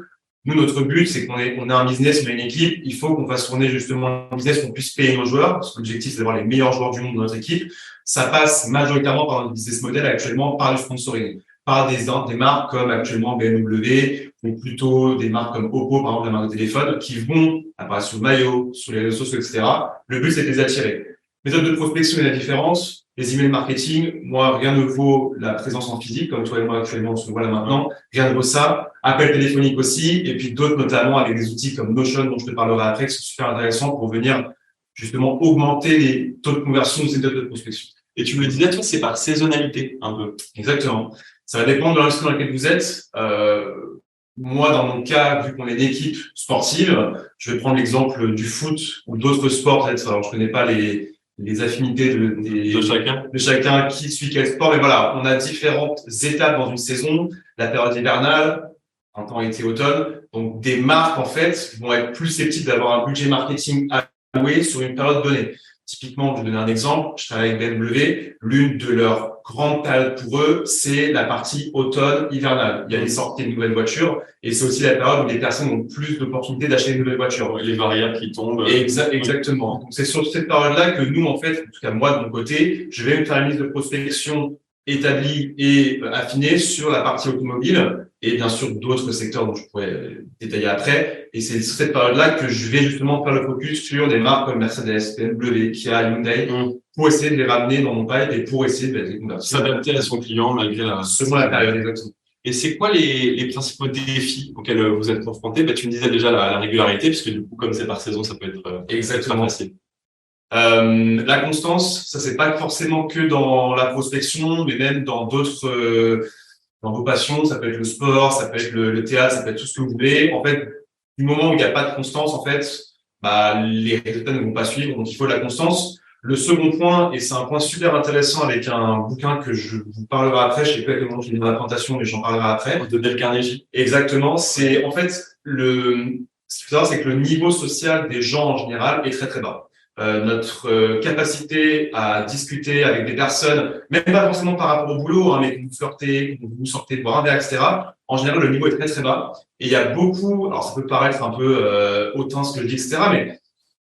nous, notre but, c'est qu'on a un business, on a une équipe. Il faut qu'on fasse tourner justement un business, qu'on puisse payer nos joueurs. Parce que l'objectif, c'est d'avoir les meilleurs joueurs du monde dans notre équipe. Ça passe majoritairement par notre business model actuellement, par le sponsoring, par des marques comme actuellement BMW, ou plutôt des marques comme Oppo, par exemple, la marque de téléphone, qui vont apparaître sur le maillot, sur les réseaux sociaux, etc. Le but, c'est de les attirer. Méthode de prospection et la différence, les emails marketing, moi, rien ne vaut la présence en physique, comme toi et moi actuellement, on se voit là maintenant. Rien ne vaut ça. Appel téléphonique aussi, et puis d'autres, notamment avec des outils comme Notion, dont je te parlerai après, qui sont super intéressants pour venir justement augmenter les taux de conversion de ces méthodes de prospection. Et tu me le disais, toi, c'est par saisonnalité, un peu. Exactement. Ça va dépendre de l'industrie dans laquelle vous êtes. Moi, dans mon cas, vu qu'on est une équipe sportive, je vais prendre l'exemple du foot ou d'autres sports, peut-être. Alors, je connais pas les affinités de chacun qui suit quel sport, mais voilà, on a différentes étapes dans une saison. La période hivernale, printemps, été, automne. Donc, des marques, en fait, vont être plus susceptibles d'avoir un budget marketing alloué sur une période donnée. Typiquement, je vais donner un exemple. Je travaille avec BMW. L'une de leurs grandes périodes pour eux, c'est la partie automne-hivernale. Il y a les sorties de nouvelles voitures et c'est aussi la période où les personnes ont plus d'opportunités d'acheter une nouvelle voiture. Les variables qui tombent. Exactement. Donc, c'est sur cette période-là que nous, en fait, en tout cas moi de mon côté, je vais me faire une liste de prospection établie et affinée sur la partie automobile et bien sûr d'autres secteurs dont je pourrais détailler après. Et c'est sur cette période-là que je vais justement faire le focus sur des marques comme Mercedes, BMW, Kia, Hyundai, pour essayer de les ramener dans mon pipe et pour essayer de les convertir. S'adapter à son client malgré selon la période, exactement. Et c'est quoi les principaux défis auxquels vous êtes confrontés? Tu me disais déjà la régularité, puisque du coup, comme c'est par saison, ça peut être exactement facile. La constance, ça c'est pas forcément que dans la prospection, mais même dans d'autres, dans vos passions. Ça peut être le sport, ça peut être le théâtre, ça peut être tout ce que vous voulez. En fait, du moment où il n'y a pas de constance, en fait, les résultats ne vont pas suivre. Donc, il faut de la constance. Le second point, et c'est un point super intéressant avec un bouquin que je vous parlerai après, je sais pas comment je l'ai dans la présentation, mais j'en parlerai après. De Dale Carnegie. Exactement. C'est, en fait, ce qu'il faut savoir, c'est que le niveau social des gens en général est très, très bas. Notre capacité à discuter avec des personnes, même pas forcément par rapport au boulot, mais quand vous sortez de boire un verre, etc. En général, le niveau est très, très bas. Et il y a beaucoup, alors ça peut paraître un peu hautain ce que je dis, etc., mais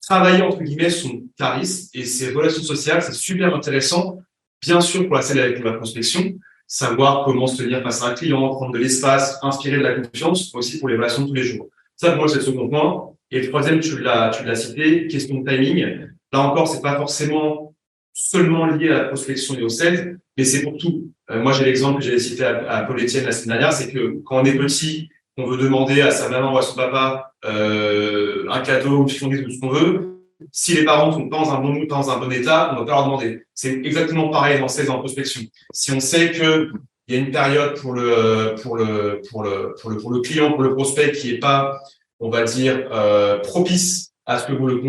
travailler, entre guillemets, son charisme et ses relations sociales, c'est super intéressant. Bien sûr, pour la scène avec la prospection, savoir comment se tenir face à un client, prendre de l'espace, inspirer de la confiance, aussi pour les relations de tous les jours. Ça, pour moi, c'est le second point. Et le troisième, tu l'as cité, question de timing. Là encore, c'est pas forcément seulement lié à la prospection et au sales, mais c'est pour tout. Moi, j'ai l'exemple que j'avais cité à Paul Etienne la semaine dernière, c'est que quand on est petit, on veut demander à sa maman ou à son papa un cadeau, une friandise ou ce qu'on veut. Si les parents ne sont pas dans un bon mood, dans un bon état, on ne va pas leur demander. C'est exactement pareil dans sales en prospection. Si on sait que il y a une période pour le client, pour le prospect qui est pas, on va dire, propice à ce que vous le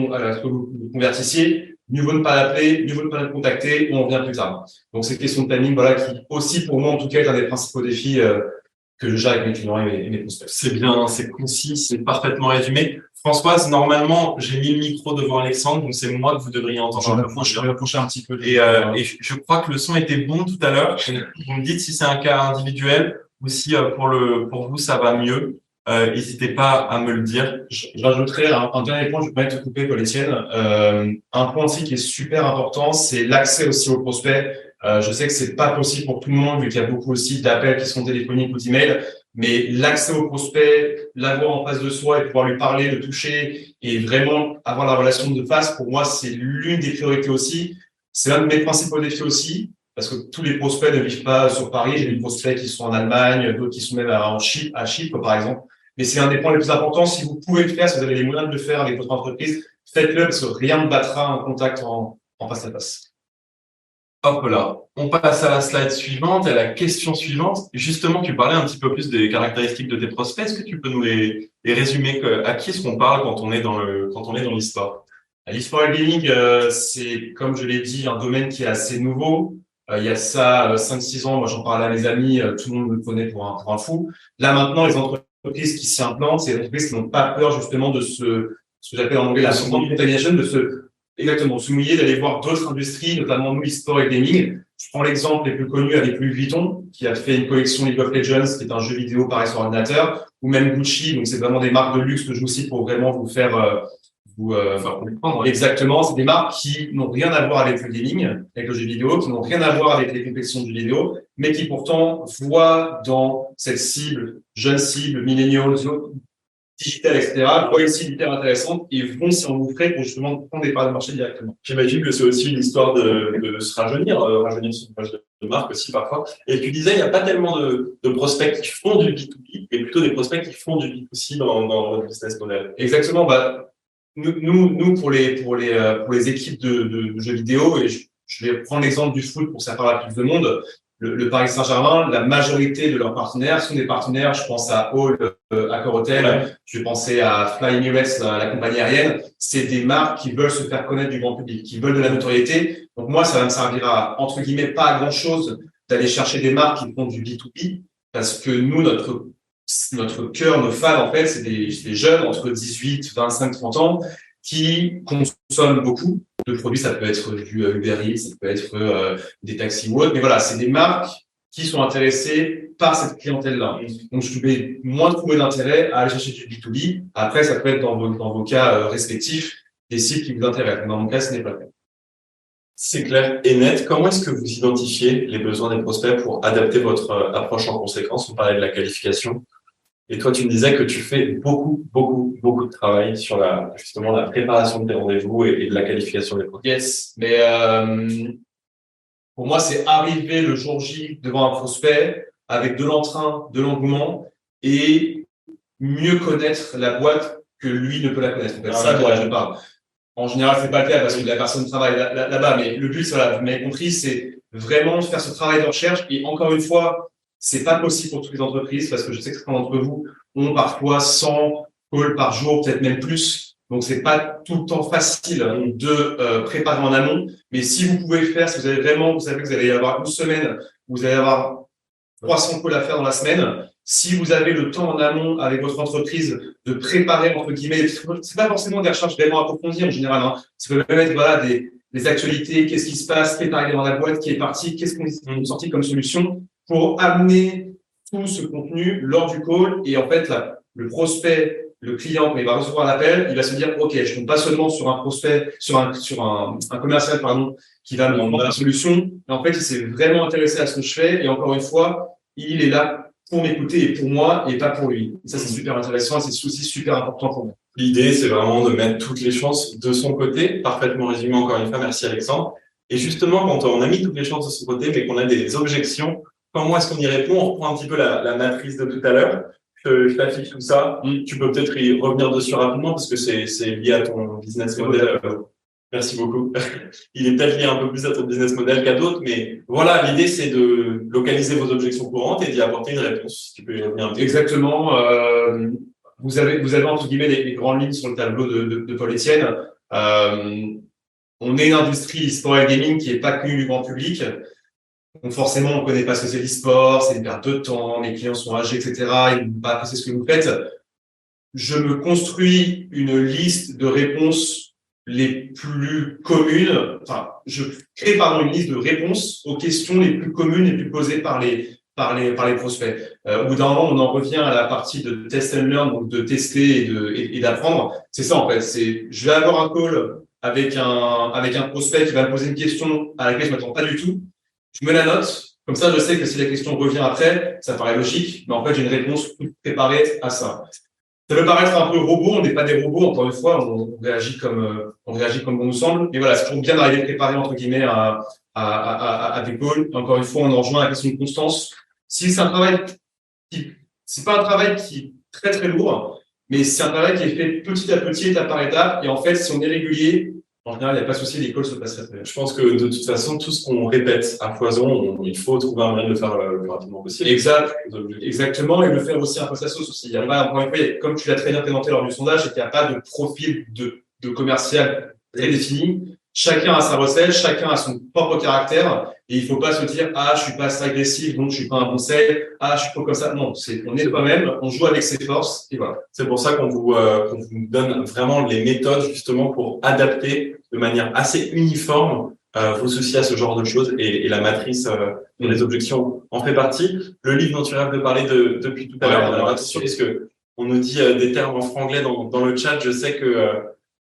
convertissiez, mieux vaut ne pas l'appeler, mieux vaut ne pas le contacter, on revient plus tard. Donc, cette question de timing, voilà, qui aussi, pour moi, en tout cas, est un des principaux défis que je gère avec mes clients et mes prospects. C'est bien, c'est concis, c'est parfaitement résumé. Françoise, normalement, j'ai mis le micro devant Alexandre, donc c'est moi que vous devriez entendre. Je vais approcher un petit peu. Et je crois que le son était bon tout à l'heure. Vous me dites si c'est un cas individuel ou si pour vous ça va mieux. N'hésitez pas à me le dire. Je rajouterai un dernier point, je vais pas te couper, Paul Etienne. Un point aussi qui est super important, c'est l'accès aussi aux prospects. Je sais que c'est pas possible pour tout le monde, vu qu'il y a beaucoup aussi d'appels qui sont téléphoniques ou d'emails, mais l'accès aux prospects, l'avoir en face de soi et pouvoir lui parler, le toucher et vraiment avoir la relation de face, pour moi, c'est l'une des priorités aussi. C'est l'un de mes principaux défis aussi, parce que tous les prospects ne vivent pas sur Paris. J'ai des prospects qui sont en Allemagne, d'autres qui sont même à Chypre, par exemple. Mais c'est un des points les plus importants. Si vous pouvez le faire, si vous avez les moyens de le faire avec votre entreprise, faites-le parce que rien ne battra un contact en face à face. Hop là, on passe à la slide suivante, à la question suivante. Justement, tu parlais un petit peu plus des caractéristiques de tes prospects. Est-ce que tu peux nous les résumer? À qui est-ce qu'on parle quand on est dans l'e-sport? L'e-sport et le gaming, c'est, comme je l'ai dit, un domaine qui est assez nouveau. Il y a ça 5-6 ans, moi j'en parlais à mes amis, tout le monde me prenait pour un fou. Là maintenant, les entreprises qui s'y implantent, c'est les entreprises qui n'ont pas peur justement de ce que j'appelle en anglais la contamination, exactement, se mouiller, d'aller voir d'autres industries, notamment nous, e-sport et gaming. Je prends l'exemple les plus connus avec Louis Vuitton, qui a fait une collection League of Legends, qui est un jeu vidéo pareil sur ordinateur, ou même Gucci, donc c'est vraiment des marques de luxe que je vous cite pour vraiment vous faire comprendre. Exactement, c'est des marques qui n'ont rien à voir avec le gaming, avec le jeu vidéo, qui n'ont rien à voir avec les compétitions de jeux vidéo, mais qui pourtant voient dans cette cible, jeune cible, millennials, digital, etc., voient une cible hyper intéressante et vont s'y engouffrer pour justement prendre des parts de marché directement. J'imagine que c'est aussi une histoire de se rajeunir son image de marque aussi parfois. Et tu disais, il n'y a pas tellement de prospects qui font du B2B, mais plutôt des prospects qui font du B2C dans le business model. Exactement, nous pour les équipes de jeux vidéo, et je vais prendre l'exemple du foot pour que ça parle à plus de monde. Le Paris Saint-Germain, la majorité de leurs partenaires sont des partenaires, je pense à Hall, Accor Hotel, ouais. Je vais penser à Fly Emirates, la compagnie aérienne. C'est des marques qui veulent se faire connaître du grand public, qui veulent de la notoriété. Donc moi, ça va me servir à, entre guillemets, pas à grand chose d'aller chercher des marques qui font du B2B, parce que nous, notre cœur, nos fans, en fait, c'est des jeunes entre 18, 25, 30 ans qui consomment beaucoup de produits. Ça peut être du Uber Eats, ça peut être des taxis ou autre. Mais voilà, c'est des marques qui sont intéressées par cette clientèle-là. Donc, je vais moins trouver d'intérêt à aller chercher du B2B. Après, ça peut être dans vos cas respectifs des cibles qui vous intéressent. Dans mon cas, ce n'est pas le cas. C'est clair et net. Comment est-ce que vous identifiez les besoins des prospects pour adapter votre approche en conséquence? On parlait de la qualification. Et toi, tu me disais que tu fais beaucoup de travail sur justement la préparation de tes rendez-vous et de la qualification des prospects. Yes, mais pour moi, c'est arriver le jour J devant un prospect avec de l'entrain, de l'engouement et mieux connaître la boîte que lui ne peut la connaître. Ça, je parle. En général, c'est pas le cas parce que la personne travaille là-bas, mais le but, voilà, vous m'avez compris, c'est vraiment faire ce travail de recherche. Et encore une fois, c'est pas possible pour toutes les entreprises parce que je sais que certains d'entre vous ont parfois 100 calls par jour, peut-être même plus. Donc, c'est pas tout le temps facile de préparer en amont. Mais si vous pouvez le faire, si vous avez vraiment, vous savez que vous allez avoir une semaine, vous allez avoir 300 calls à faire dans la semaine. Si vous avez le temps en amont avec votre entreprise de préparer, entre guillemets, c'est pas forcément des recherches vraiment approfondies en général, hein. Ça peut même être, voilà, des actualités, qu'est-ce qui se passe, qui est arrivé dans la boîte, qui est parti, qu'est-ce qu'on est sorti comme solution pour amener tout ce contenu lors du call. Et en fait, là, le prospect, le client, quand il va recevoir l'appel, il va se dire, OK, je compte pas seulement sur un prospect, sur un commercial, qui va me vendre la solution. Mais en fait, il s'est vraiment intéressé à ce que je fais. Et encore une fois, il est là pour m'écouter et pour moi et pas pour lui. Et ça, c'est super intéressant et c'est aussi super important pour moi. L'idée, c'est vraiment de mettre toutes les chances de son côté. Parfaitement résumé encore une fois. Merci Alexandre. Et justement, quand on a mis toutes les chances de son côté, mais qu'on a des objections, comment est-ce qu'on y répond? On reprend un petit peu la matrice de tout à l'heure. Je t'affiche tout ça. Tu peux peut-être y revenir dessus rapidement parce que c'est lié à ton business model. Merci beaucoup. Il est peut-être lié un peu plus à ton business model qu'à d'autres, mais voilà, l'idée, c'est de localiser vos objections courantes et d'y apporter une réponse. Tu peux y revenir un petit peu. Exactement. Vous avez entre guillemets les grandes lignes sur le tableau de Paul Etienne. On est une industrie e-sport et gaming qui est pas connue du grand public. Donc forcément, on connaît pas ce que c'est l'e-sport, c'est une perte de temps, les clients sont âgés, etc. Ils ne vont pas apprécier ce que vous faites. Je me construis une liste de réponses les plus communes. Enfin, je crée une liste de réponses aux questions les plus communes, les plus posées par les prospects. Au bout d'un moment, on en revient à la partie de test and learn, donc de tester et d'apprendre. C'est ça en fait. Je vais avoir un call avec un prospect qui va me poser une question à laquelle je m'attends pas du tout. Je me la note. Comme ça, je sais que si la question revient après, ça paraît logique, mais en fait, j'ai une réponse toute préparée à ça. Ça peut paraître un peu robot, on n'est pas des robots, encore une fois, on réagit comme bon nous semble. Mais voilà, c'est toujours bien d'arriver préparé, entre guillemets, à des calls. Encore une fois, on en rejoint à la question de constance. Si c'est un travail c'est pas un travail qui est très, très lourd, mais c'est un travail qui est fait petit à petit, étape par étape. Et en fait, si on est régulier, en général, il n'y a pas de souci, les calls se passent très bien. Je pense que de toute façon, tout ce qu'on répète à foison, il faut trouver un moyen de le faire le plus rapidement possible. Exactement, et le faire aussi un peu sa sauce aussi. Il y a pas, encore une fois, comme tu l'as très bien présenté lors du sondage, c'est qu'il n'y a pas de profil de commercial très défini. Chacun a sa recette, chacun a son propre caractère, et il faut pas se dire, ah, je suis pas assez agressif, donc je suis pas un bon sales, ah, je suis pas comme ça. Non, on est soi-même, on joue avec ses forces, et voilà. C'est pour ça qu'on vous donne vraiment les méthodes, justement, pour adapter de manière assez uniforme vos soucis à ce genre de choses, et la matrice les objections en fait partie. Le livre dont tu rêves de parler depuis tout à l'heure, alors attention, parce que on nous dit des termes en franglais dans le chat.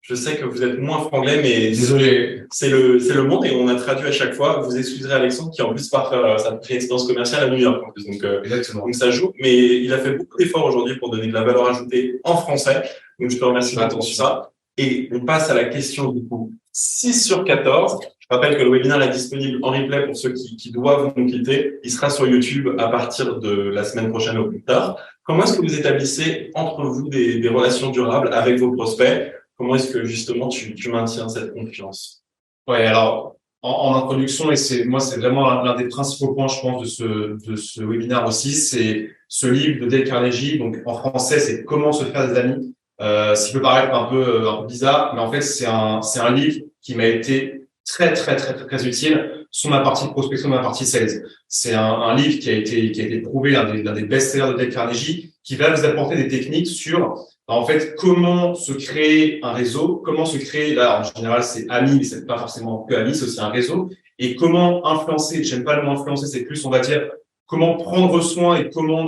Je sais que vous êtes moins franglais, mais désolé, c'est le monde et on a traduit à chaque fois. Vous excuserez Alexandre qui en plus part faire sa résidence commerciale à New York en plus, donc ça joue. Mais il a fait beaucoup d'efforts aujourd'hui pour donner de la valeur ajoutée en français. Donc je te remercie pour ça. Et on passe à la question du coup 6 sur 14. Je rappelle que le webinaire est disponible en replay pour ceux qui doivent nous quitter. Il sera sur YouTube à partir de la semaine prochaine au plus tard. Comment est-ce que vous établissez entre vous des relations durables avec vos prospects? Comment est-ce que justement tu maintiens cette confiance? Ouais, alors en introduction, et c'est vraiment l'un des principaux points, je pense, de ce webinaire aussi, c'est ce livre de Dale Carnegie. Donc en français, c'est Comment se faire des amis. Ce qui peut paraître un peu bizarre, mais en fait, c'est un livre qui m'a été très, très, très, très, très utile sur ma partie prospection, ma partie sales. C'est un livre qui a été prouvé, l'un des best-sellers de Dale Carnegie, qui va vous apporter des techniques sur, en fait, comment se créer un réseau, comment se créer, là, en général, c'est amis, mais c'est pas forcément que amis, c'est aussi un réseau, et comment influencer, j'aime pas le mot influencer, c'est plus, on va dire, comment prendre soin et comment,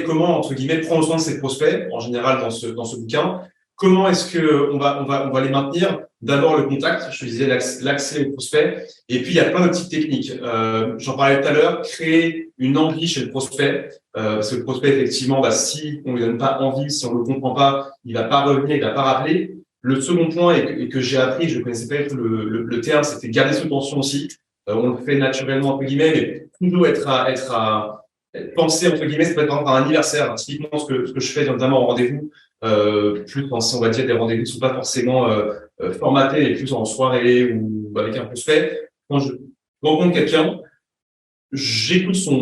comment, entre guillemets, prendre soin de ses prospects, en général, dans ce bouquin. Comment est-ce que on va les maintenir? D'abord, le contact, je te disais, l'accès aux prospects. Et puis, il y a plein de petites techniques. J'en parlais tout à l'heure, créer une envie chez le prospect. Parce que le prospect, effectivement, si on lui donne pas envie, si on le comprend pas, il va pas revenir, il va pas rappeler. Le second point, et que j'ai appris, je ne connaissais pas le terme, c'était garder sous tension aussi. On le fait naturellement, entre guillemets, mais toujours penser, entre guillemets, ça peut être par exemple un anniversaire. Typiquement, ce que je fais, notamment en rendez-vous, plus quand, on va dire, des rendez-vous ne sont pas forcément formatés, mais plus en soirée ou avec un prospect. Quand je rencontre quelqu'un, j'écoute son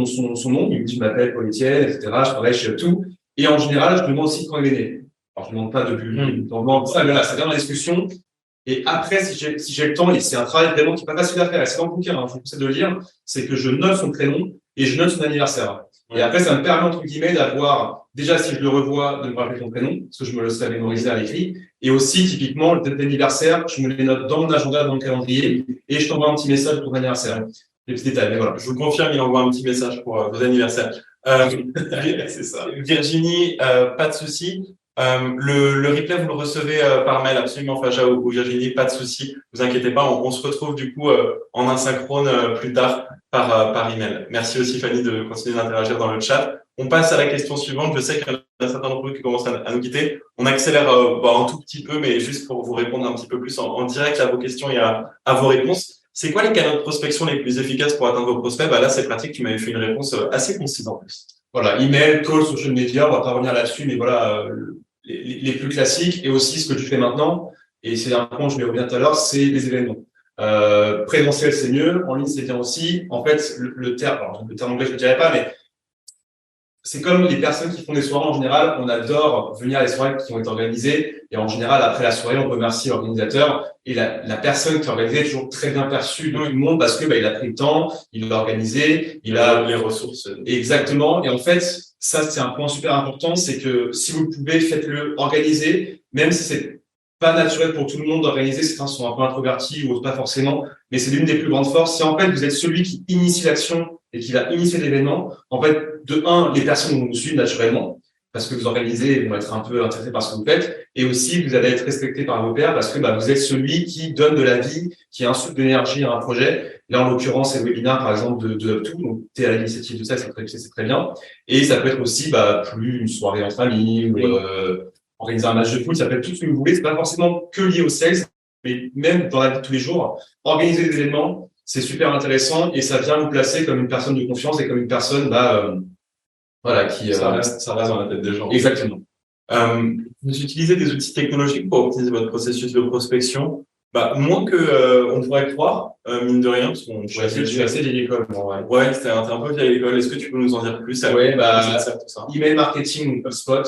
nom, il me dit, je m'appelle Paul Etienne, etc., je travaille chez tout. Et en général, je demande aussi quand il est né. Alors, je ne demande pas depuis longtemps, ça, mais là, ça vient dans la discussion. Et après, si j'ai le temps, et c'est un travail vraiment qui n'est pas facile à faire, et c'est dans le bouquin, je vous conseille de le lire, c'est que je note son prénom et je note son anniversaire. Et après, ça me permet, entre guillemets, d'avoir, déjà, si je le revois, de me rappeler son prénom, parce que je me le serais mémorisé à l'écrit. Et aussi, typiquement, le date d'anniversaire, je me les note dans mon agenda, dans le calendrier, et je t'envoie un petit message pour ton anniversaire. Les petits détails, mais voilà. Je vous confirme, il envoie un petit message pour vos anniversaires. C'est ça. Virginie, pas de souci. Le replay, vous le recevez par mail, absolument, Faja ou Virginie, pas de souci. Vous inquiétez pas, on se retrouve du coup en asynchrone plus tard par email. Merci aussi Fanny de continuer d'interagir dans le chat. On passe à la question suivante. Je sais qu'il y en a certains d'entre vous qui commencent à nous quitter. On accélère un tout petit peu, mais juste pour vous répondre un petit peu plus en direct à vos questions et à vos réponses. C'est quoi les canaux de prospection les plus efficaces pour atteindre vos prospects? Là, c'est pratique. Tu m'avais fait une réponse assez concise en plus. Voilà, email, call, social media, on va pas revenir là-dessus, mais voilà, les plus classiques et aussi ce que tu fais maintenant. Et c'est un point, je vais revenir tout à l'heure, c'est les événements. Présentiel, c'est mieux. En ligne, c'est bien aussi. En fait, le terme anglais, je ne le dirais pas, mais c'est comme les personnes qui font des soirées en général. On adore venir à les soirées qui ont été organisées. Et en général, après la soirée, on remercie l'organisateur. Et la personne qui a organisé est toujours très bien perçue de tout le monde parce que il a pris le temps, il l'a organisé, il a les ressources. Exactement. Et en fait, ça, c'est un point super important. C'est que si vous le pouvez, faites-le organiser, même si c'est pas naturel pour tout le monde d'organiser. Certains sont un peu introvertis ou pas forcément. Mais c'est l'une des plus grandes forces. Si en fait, vous êtes celui qui initie l'action et qui va initier l'événement, en fait, de un, les personnes vont vous suivre naturellement parce que vous organisez et vont être un peu intéressés par ce que vous faites. Et aussi, vous allez être respecté par vos pairs parce que vous êtes celui qui donne de la vie, qui insuffle d'énergie à un projet. Là, en l'occurrence, c'est le webinaire, par exemple, de Up2. Donc, tu es à l'initiative de ça, c'est très bien. Et ça peut être aussi plus une soirée entre amis ou organiser un match de foot. Ça peut être tout ce que vous voulez. C'est pas forcément que lié au sales, mais même dans la vie de tous les jours, organiser des événements, c'est super intéressant et ça vient vous placer comme une personne de confiance et comme une personne qui ça reste dans la tête des gens. Exactement. Vous utilisez des outils technologiques pour optimiser votre processus de prospection, moins que on pourrait croire, mine de rien, parce qu'on je suis assez vieille école. Ouais, t'es un peu vieille école. Est-ce que tu peux nous en dire plus? Email marketing, HubSpot,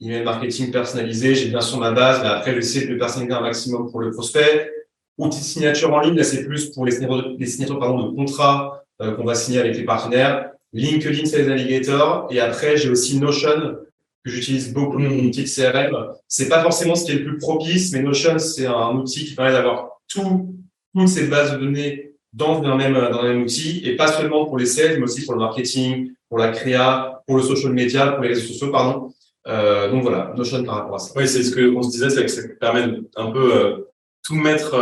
email marketing personnalisé. J'ai bien sûr ma base, mais après j'essaie de personnaliser un maximum pour le prospect. Outils de signature en ligne, là c'est plus pour les signatures de contrats qu'on va signer avec les partenaires. LinkedIn Sales Navigator, et après j'ai aussi Notion que j'utilise beaucoup, mon outil de CRM. C'est pas forcément ce qui est le plus propice, mais Notion c'est un outil qui permet d'avoir toutes ces bases de données dans un même outil, et pas seulement pour les sales, mais aussi pour le marketing, pour la créa, pour le social media, pour les réseaux sociaux, pardon. Donc voilà, Notion par rapport à ça. Oui, c'est ce que on se disait, c'est que ça permet un peu tout mettre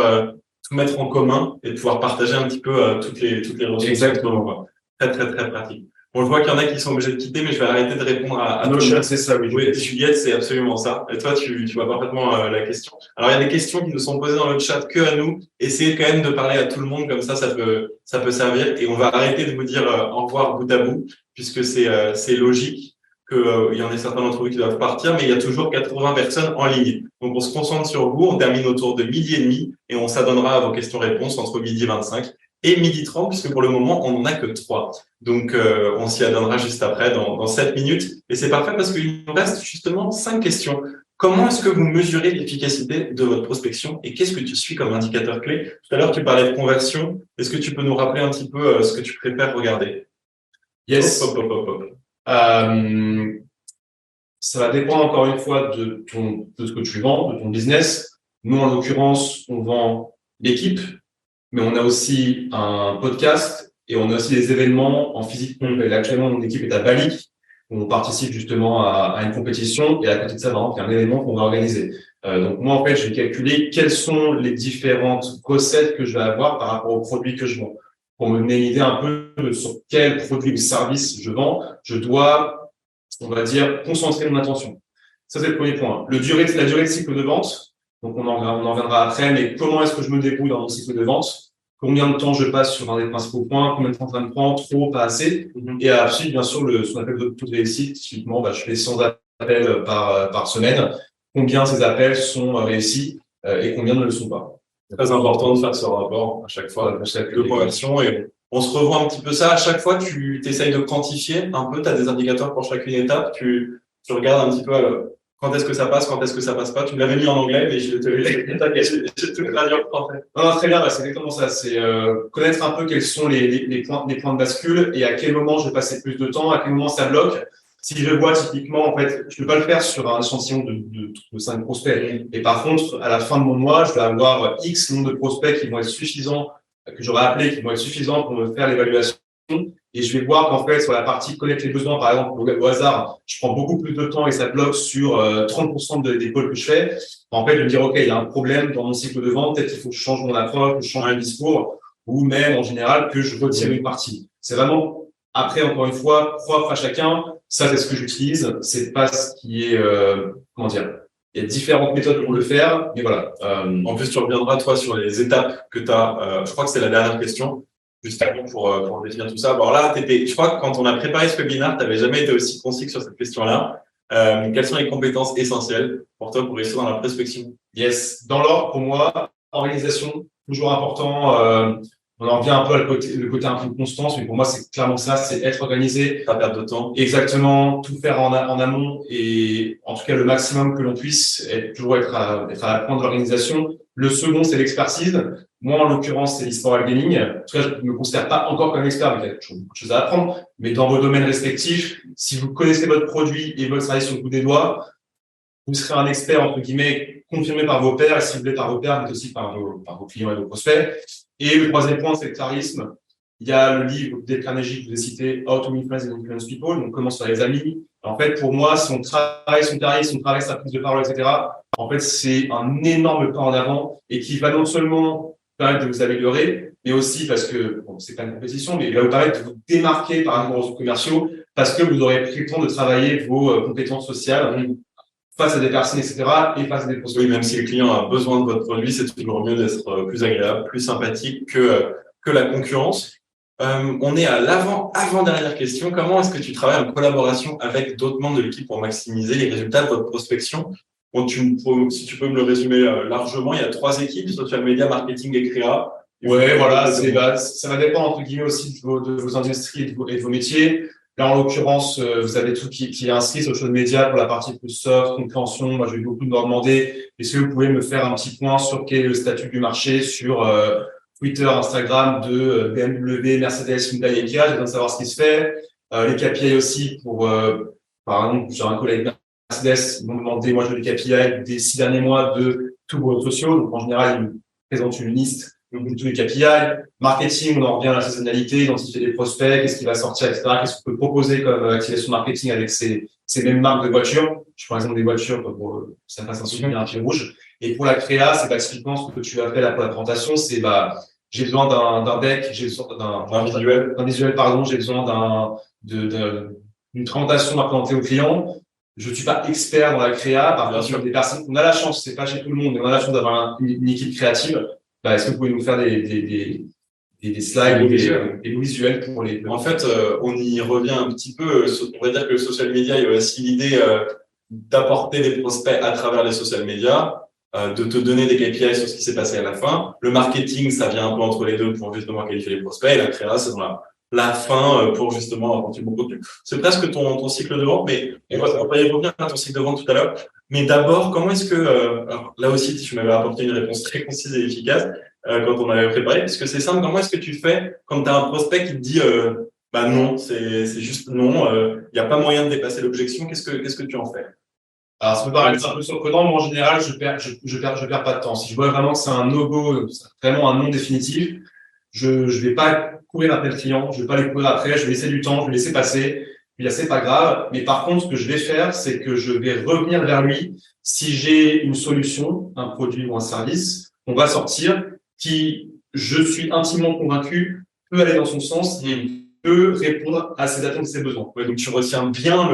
en commun et de pouvoir partager un petit peu toutes les ressources. Exactement. Très pratique. Bon, je vois qu'il y en a qui sont obligés de quitter, mais je vais arrêter de répondre à Notion, c'est ça, oui. Oui, Juliette, c'est absolument ça. Et toi, tu vois parfaitement la question. Alors, il y a des questions qui nous sont posées dans le chat que à nous. Essayez quand même de parler à tout le monde, comme ça peut servir. Et on va arrêter de vous dire au revoir bout à bout, puisque c'est logique qu'il y en ait certains d'entre vous qui doivent partir, mais il y a toujours 80 personnes en ligne. Donc, on se concentre sur vous. On termine autour de 12h30 et on s'adonnera à vos questions-réponses entre 12h25 et 12h30, puisque pour le moment, on n'en a que 3. Donc, on s'y adonnera juste après, dans 7 minutes. Et c'est parfait parce qu'il nous reste justement 5 questions. Comment est-ce que vous mesurez l'efficacité de votre prospection et qu'est-ce que tu suis comme indicateur clé? Tout à l'heure, tu parlais de conversion. Est-ce que tu peux nous rappeler un petit peu ce que tu préfères regarder? Yes. Ça va dépendre encore une fois de ce que tu vends, de ton business. Nous, en l'occurrence, on vend l'équipe, mais on a aussi un podcast et on a aussi des événements en physique. Actuellement, mon équipe est à Bali, où on participe justement à une compétition. Et à côté de ça, par exemple, il y a un événement qu'on va organiser. Donc moi, en fait, je vais calculer quelles sont les différentes recettes que je vais avoir par rapport aux produits que je vends. Pour me donner une idée un peu sur quel produit ou service je vends, je dois, on va dire, concentrer mon attention. Ça, c'est le premier point. La durée de cycle de vente. Donc, on en reviendra après, mais comment est-ce que je me débrouille dans mon cycle de vente? Combien de temps je passe sur un des principaux points? Combien de temps ça me prend? Trop, pas assez? Et ensuite, bien sûr, ce qu'on appelle le taux de réussite. Typiquement, je fais 100 appels par semaine. Combien ces appels sont réussis et combien ne le sont pas? C'est très important de faire ce rapport à chaque fois de conversion et on se revoit un petit peu ça. À chaque fois, tu essayes de quantifier un peu, tu as des indicateurs pour chacune étape. Tu regardes un petit peu quand est-ce que ça passe, quand est-ce que ça passe pas. Tu me l'avais mis en anglais, mais j'ai tout traduit en français. Non, très bien, c'est exactement ça. C'est connaître un peu quels sont les points de bascule et à quel moment je vais passer plus de temps, à quel moment ça bloque. Si je vois typiquement, en fait, je peux pas le faire sur un échantillon de 5 prospects. Et par contre, à la fin de mon mois, je vais avoir X nombre de prospects qui vont être suffisants, que j'aurai appelés, qui vont être suffisants pour me faire l'évaluation. Et je vais voir qu'en fait, sur la partie connaître les besoins, par exemple, au hasard, je prends beaucoup plus de temps et ça bloque sur 30% des calls que je fais. En fait, je vais me dire, OK, il y a un problème dans mon cycle de vente. Peut-être qu'il faut que je change mon approche, que je change mon discours, ou même, en général, que je retire une partie. C'est vraiment, après, encore une fois, propre à chacun. Ça, c'est ce que j'utilise. C'est pas ce qui est, comment dire. Il y a différentes méthodes pour le faire, mais voilà. En plus, tu reviendras, toi, sur les étapes que tu as. Je crois que c'est la dernière question, juste avant pour définir tout ça. Alors là, je crois que quand on a préparé ce webinaire, tu n'avais jamais été aussi concis que sur cette question-là. Quelles sont les compétences essentielles pour toi pour réussir dans la prospection? Yes. Dans l'ordre, pour moi, organisation, toujours important. On en revient un peu à le côté un peu de constance, mais pour moi, c'est clairement ça, c'est être organisé. Pas perdre de temps. Exactement, tout faire en amont et en tout cas le maximum que l'on puisse, toujours être à la pointe de l'organisation. Le second, c'est l'expertise. Moi, en l'occurrence, c'est l'e-sport gaming. En tout cas, je ne me considère pas encore comme expert, mais il y a toujours beaucoup de choses à apprendre. Mais dans vos domaines respectifs, si vous connaissez votre produit et votre service sur le bout des doigts, vous serez un expert, entre guillemets, confirmé par vos pairs, et si vous l'êtes par vos pairs, mais aussi par vos clients et vos prospects. Et le troisième point, c'est le charisme. Il y a le livre Dale Carnegie que je vous ai cité, How to Influence and Influence People. Donc, comment sur les amis. En fait, pour moi, si on travaille son charisme, si on travaille sa prise de parole, etc., en fait, c'est un énorme pas en avant et qui va non seulement permettre de vous améliorer, mais aussi parce que, bon, c'est pas une compétition, mais il va vous permettre de vous démarquer par rapport aux autres commerciaux parce que vous aurez pris le temps de travailler vos compétences sociales face à des personnes, etc., et face à des prospects. Oui, même si le client a besoin de votre produit, c'est toujours mieux d'être plus agréable, plus sympathique que la concurrence. On est à avant-dernière question. Comment est-ce que tu travailles en collaboration avec d'autres membres de l'équipe pour maximiser les résultats de votre prospection? Bon, si tu peux me le résumer largement, il y a 3 équipes, social media, marketing et créa. Ouais, voilà, ça va dépendre, entre guillemets, aussi de vos industries et de vos métiers. Là, en l'occurrence, vous avez tout qui est inscrit sur social media pour la partie plus soft, compréhension. Moi, j'ai eu beaucoup de me demander, est-ce que vous pouvez me faire un petit point sur quel est le statut du marché sur Twitter, Instagram de BMW, Mercedes, Hyundai et Kia. J'ai besoin de savoir ce qui se fait. Les KPI aussi pour, par exemple, j'ai un collègue Mercedes, ils m'ont demandé, moi, je veux les KPI des 6 derniers mois de tous vos réseaux sociaux. Donc, en général, ils me présentent une liste de tous les KPI. Marketing, on en revient à la saisonnalité, identifier des prospects, qu'est-ce qui va sortir, etc. Qu'est-ce qu'on peut proposer comme activation marketing avec ces mêmes marques de voitures. Je prends l'exemple des voitures pour ça fasse un souvenir, un fil rouge. Et pour la créa, c'est typiquement ce que tu as fait là pour la présentation, c'est j'ai besoin d'un deck, j'ai besoin d'un visuel, pardon, j'ai besoin d'une présentation à présenter au client. Je ne suis pas expert dans la créa, par contre, des personnes, on a la chance, c'est pas chez tout le monde, mais on a la chance d'avoir une équipe créative. Est-ce que vous pouvez nous faire des slides ou des visuels pour les... En fait, on y revient un petit peu. On va dire que le social media, il y a aussi l'idée d'apporter des prospects à travers les social media, de te donner des KPI sur ce qui s'est passé à la fin. Le marketing, ça vient un peu entre les deux pour justement qualifier les prospects. Et la créa, c'est dans la fin pour justement apporter bon contenu. C'est presque ton cycle de vente, mais on va y revenir à ton cycle de vente tout à l'heure. Mais d'abord, comment est-ce que, alors là aussi, tu m'avais apporté une réponse très concise et efficace quand on avait préparé, parce que c'est simple, comment est-ce que tu fais quand tu as un prospect qui te dit non, c'est juste non, il n'y a pas moyen de dépasser l'objection, qu'est-ce que tu en fais? Alors, ça peut paraître un peu surprenant, mais en général, je perds pas de temps. Si je vois vraiment que c'est un no-go, vraiment un non définitif, je vais pas courir après le client, je vais pas les courir après, je vais laisser du temps, je vais laisser passer. Puis là, c'est pas grave. Mais par contre, ce que je vais faire, c'est que je vais revenir vers lui si j'ai une solution, un produit ou un service qu'on va sortir qui, je suis intimement convaincu, peut aller dans son sens et peut répondre à ses attentes et ses besoins. Ouais, donc tu retiens bien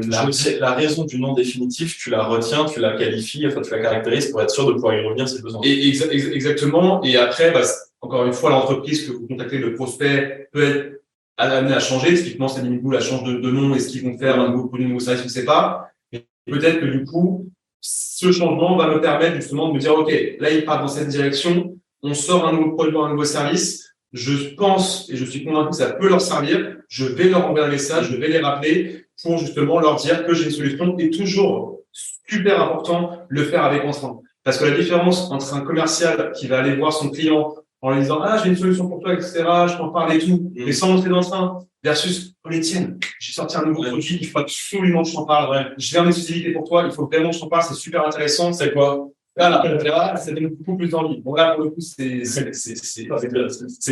la raison du non définitif, tu la retiens, tu la qualifies, enfin tu la caractérises pour être sûr de pouvoir y revenir si besoin. Et exactement. Et après, encore une fois, l'entreprise que vous contactez, le prospect, peut être amené à changer. Typiquement, c'est Google la change de nom. Est-ce qu'ils vont faire un nouveau produit, un nouveau service, je ne sais pas. Et peut-être que du coup, ce changement va me permettre justement de me dire, OK, là, il part dans cette direction. On sort un nouveau produit, un nouveau service. Je pense et je suis convaincu que ça peut leur servir. Je vais leur envoyer un message, je vais les rappeler pour justement leur dire que j'ai une solution. Et toujours, super important, le faire avec ensemble. Parce que la différence entre un commercial qui va aller voir son client en lui disant « Ah, j'ai une solution pour toi, etc. Je t'en parle et tout. » mais sans montrer dans le train, versus « Oh, Étienne, j'ai sorti un nouveau produit, il faut absolument que je t'en parle. Ouais. Je viens en exclusivité pour toi, il faut vraiment que je t'en parle, c'est super intéressant. » C'est quoi? Là, ça donne beaucoup plus d'envie. Bon, là, pour le coup, c'est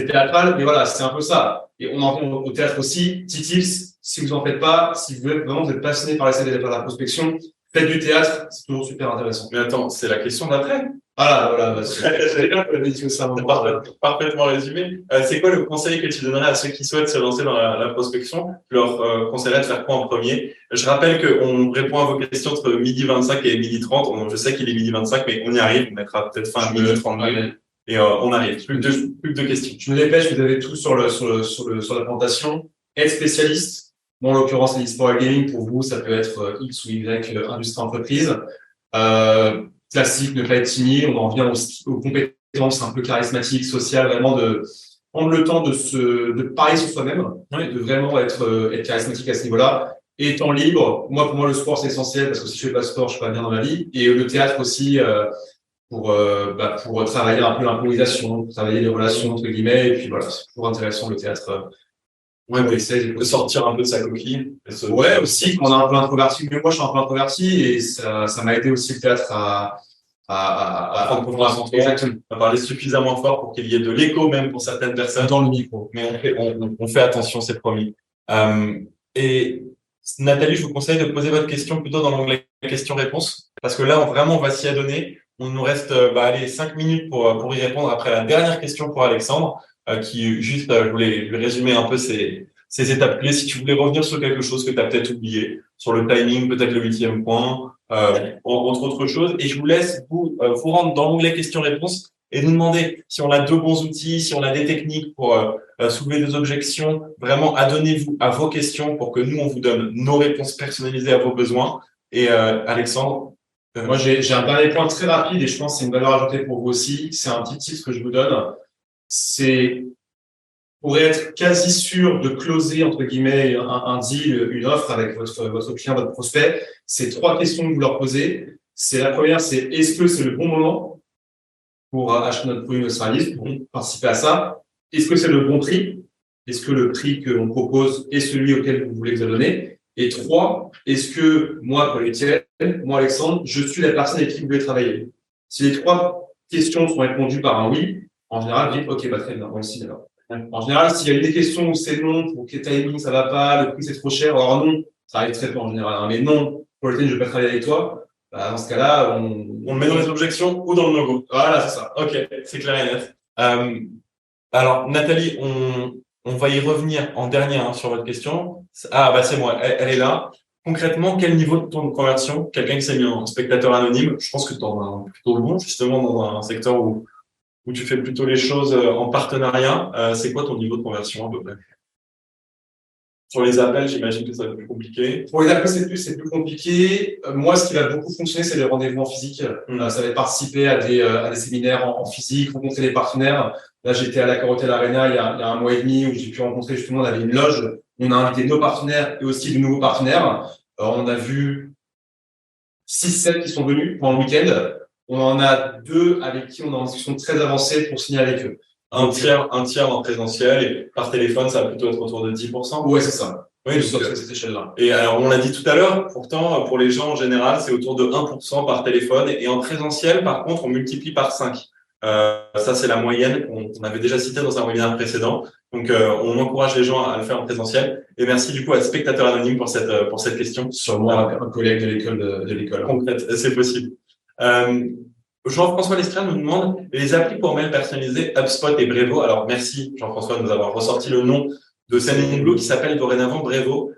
théâtral, mais voilà, c'est un peu ça. Et on en revient au théâtre aussi. Petit tips, si vous en faites pas, si vous êtes passionné par la prospection, faites du théâtre, c'est toujours super intéressant. Mais attends, c'est la question d'après. Voilà, Parfaitement résumé. C'est quoi le conseil que tu donnerais à ceux qui souhaitent se lancer dans la prospection? Je leur conseillerais de faire quoi en premier? Je rappelle qu'on répond à vos questions entre midi 25 et midi 30. Je sais qu'il est midi 25, mais on y arrive. On mettra peut-être fin à midi 32. Et on arrive. Plus que deux questions. Je me dépêche, vous avez tout sur la présentation. Être spécialiste. Bon, en l'occurrence, l'e-sport et gaming, pour vous, ça peut être X ou Y industrie entreprise. Classique, ne pas être timide. On en vient aux compétences un peu charismatiques, sociales, vraiment de prendre le temps de parier sur soi-même, de vraiment être charismatique à ce niveau-là. Et temps libre, pour moi, le sport, c'est essentiel parce que si je fais pas de sport, je suis pas bien dans ma vie. Et le théâtre aussi, pour travailler un peu l'improvisation, pour travailler les relations, entre guillemets. Et puis voilà, c'est toujours intéressant, le théâtre. De sortir un peu de sa coquille. Ouais, aussi, quand on est un peu introverti. Mais moi, je suis un peu introverti et ça m'a aidé aussi le théâtre à prendre confiance en toi. Exactement. À parler suffisamment fort pour qu'il y ait de l'écho même pour certaines personnes. Dans le micro. Mais on fait attention, c'est promis. Et Nathalie, je vous conseille de poser votre question plutôt dans l'onglet questions-réponses. Parce que là, on va s'y adonner. On nous reste, 5 minutes pour y répondre après la dernière question pour Alexandre. Qui juste, je voulais lui résumer un peu ces étapes clés. Si tu voulais revenir sur quelque chose que tu as peut-être oublié, sur le timing, peut-être le 8e point, entre autres choses. Et je vous laisse vous rendre dans l'onglet questions-réponses et nous demander si on a deux bons outils, si on a des techniques pour soulever des objections. Vraiment, adonnez-vous à vos questions pour que nous, on vous donne nos réponses personnalisées à vos besoins. Et Alexandre, moi, j'ai un dernier point très rapide et je pense que c'est une valeur ajoutée pour vous aussi. C'est un petit tip que je vous donne. C'est pour être quasi sûr de closer, entre guillemets, un deal, une offre avec votre client, votre prospect. C'est 3 questions que vous leur posez. La première, c'est est-ce que c'est le bon moment pour acheter notre produit, notre service, pour participer à ça? Est-ce que c'est le bon prix? Est-ce que le prix qu'on propose est celui auquel vous voulez vous donner? Et 3, est-ce que moi, Paul Etienne, moi, Alexandre, je suis la personne avec qui vous voulez travailler? Si les 3 questions sont répondues par un oui, en général, vous dites, OK, très bien, on signe alors. En général, s'il y a des questions où c'est non, pour quel timing, ça va pas, le prix c'est trop cher, alors non, ça arrive très peu en général, mais non, pour le je vais pas travailler avec toi, dans ce cas-là, on le met dans les objections ou dans le logo. Voilà, c'est ça. OK, c'est clair et net. Alors, Nathalie, on va y revenir en dernier sur votre question. C'est moi, elle est là. Concrètement, quel niveau de taux de conversion? Quelqu'un qui s'est mis en spectateur anonyme, je pense que tu en as un plutôt bon, justement, dans un secteur où tu fais plutôt les choses en partenariat. C'est quoi ton niveau de conversion à peu près? Sur les appels, j'imagine que ça va être plus compliqué. Pour les appels, c'est plus compliqué. Moi, ce qui va beaucoup fonctionner, c'est les rendez-vous en physique. Ça va être participer à des séminaires en physique, rencontrer des partenaires. Là, j'étais à la Hotel Arena il y a un mois et demi où j'ai pu rencontrer justement, on avait une loge. On a invité nos partenaires et aussi de nouveaux partenaires. On a vu 6-7 qui sont venus pendant le week-end. On en a 2 avec qui on est en discussion très avancée pour signer avec eux. Un tiers en présentiel et par téléphone, ça va plutôt être autour de 10%. Ouais, c'est ça. Oui, sur cette échelle-là. Et alors, on l'a dit tout à l'heure, pourtant, pour les gens en général, c'est autour de 1% par téléphone. Et en présentiel, par contre, on multiplie par 5. Ça, c'est la moyenne qu'on avait déjà citée dans un webinaire précédent. Donc, on encourage les gens à le faire en présentiel. Et merci du coup à Spectateur Anonyme pour cette question. Sûrement un collègue de l'école. Concrète, c'est possible. Jean-François Lestrade nous demande les applis pour mail personnalisés HubSpot et Brevo. Alors, merci Jean-François de nous avoir ressorti le nom de Sendinblue qui s'appelle dorénavant Brevo.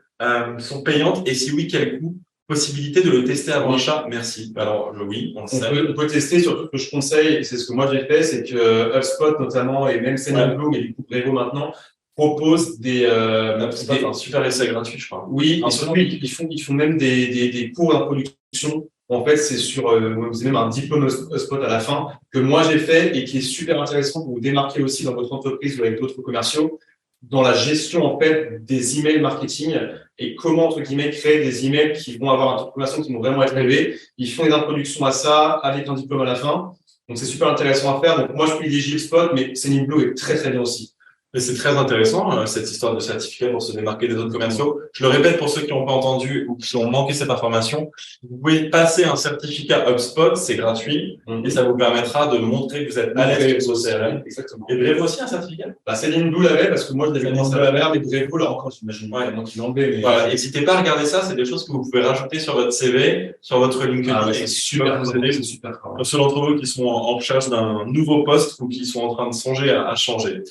Sont payantes et si oui, quel coût? Possibilité de le tester avant l'achat? Merci. Alors, oui, on le sait. On peut tester, surtout que je conseille, et c'est ce que moi j'ai fait, c'est que HubSpot notamment, et même Sendinblue, mais du coup Brevo maintenant, propose HubSpot, un super essai gratuit, je crois. Oui, et surtout, ils font même des cours d'introduction. En fait, c'est vous avez même un diplôme HubSpot à la fin, que moi j'ai fait et qui est super intéressant pour vous démarquer aussi dans votre entreprise ou avec d'autres commerciaux, dans la gestion, en fait, des emails marketing et comment, entre guillemets, créer des emails qui vont avoir un taux de conversion qui vont vraiment être élevés. Ils font une introduction à ça avec un diplôme à la fin. Donc, c'est super intéressant à faire. Donc, moi, je privilégie HubSpot, mais Sendinblue est très, très bien aussi. Mais c'est très intéressant, cette histoire de certificat pour se démarquer des autres commerciaux. Je le répète pour ceux qui n'ont pas entendu ou qui ont manqué cette information. Vous pouvez passer un certificat HubSpot, c'est gratuit, et ça vous permettra de montrer que vous êtes à l'aise sur vos CRM. Exactement. Et Brevo aussi un certificat? Bah, Céline Blue l'avait, parce que moi, je l'avais mis à la mer, mais Brevo, là encore, j'imagine. Ouais. Donc, il l'enlevait, mais. Voilà, n'hésitez pas à regarder ça, c'est des choses que vous pouvez rajouter sur votre CV, sur votre LinkedIn. Ah ouais, et c'est qui super, peuvent vous aider. c'est super. Pour ceux d'entre vous qui sont en recherche d'un nouveau poste ou qui sont en train de songer à changer.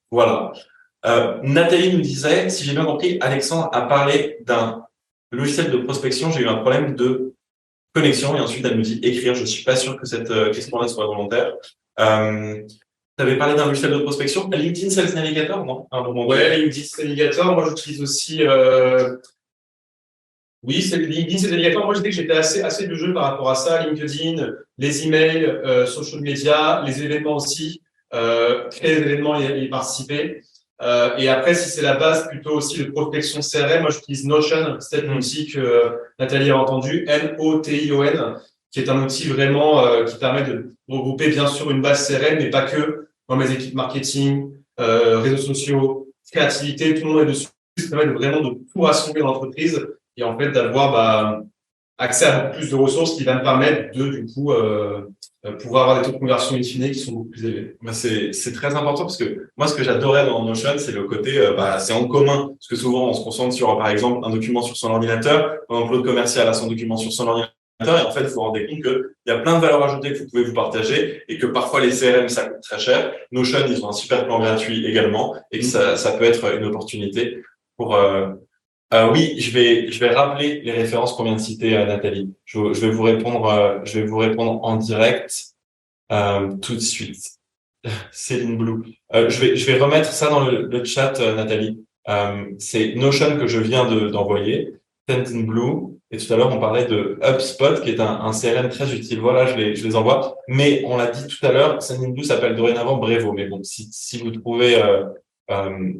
Voilà. Nathalie nous disait, si j'ai bien compris, Alexandre a parlé d'un logiciel de prospection. J'ai eu un problème de connexion et ensuite elle nous dit écrire. Je suis pas sûr que cette question-là soit volontaire. Tu avais parlé d'un logiciel de prospection. LinkedIn Sales Navigator, non? Ouais, LinkedIn Sales Navigator. Moi, j'utilise aussi. Oui, c'est LinkedIn Sales Navigator. Moi, je dis que j'étais assez de jeu par rapport à ça. LinkedIn, les emails, social media, les événements aussi. Créer des événements et y participer. Et après, si c'est la base plutôt aussi de prospection CRM, moi j'utilise Notion, c'est peut-être l'outil que Nathalie a entendu, Notion, qui est un outil vraiment qui permet de regrouper bien sûr une base CRM, mais pas que. Moi, mes équipes marketing, réseaux sociaux, créativité, tout le monde est dessus. Ça permet vraiment de tout rassembler dans l'entreprise et en fait d'avoir accès à beaucoup plus de ressources qui va me permettre de du coup pouvoir avoir des taux de conversion in fine qui sont beaucoup plus élevés. C'est très important parce que moi, ce que j'adorais dans Notion, c'est le côté, c'est en commun. Parce que souvent, on se concentre sur, par exemple, un document sur son ordinateur, pendant que l'autre commercial a son document sur son ordinateur. Et en fait, vous vous rendez compte qu'il y a plein de valeurs ajoutées que vous pouvez vous partager et que parfois les CRM, ça coûte très cher. Notion, ils ont un super plan gratuit également et que ça peut être une opportunité pour, oui, je vais rappeler les références qu'on vient de citer, Nathalie. Je vais vous répondre en direct. Tout de suite. Céline Blue. Je vais remettre ça dans le chat, Nathalie. C'est Notion que je viens d'envoyer, Sendinblue, Blue. Et tout à l'heure, on parlait de HubSpot, qui est un CRM très utile. Voilà, je les envoie. Mais on l'a dit tout à l'heure, Sendinblue s'appelle dorénavant Brevo. Mais bon, si vous trouvez,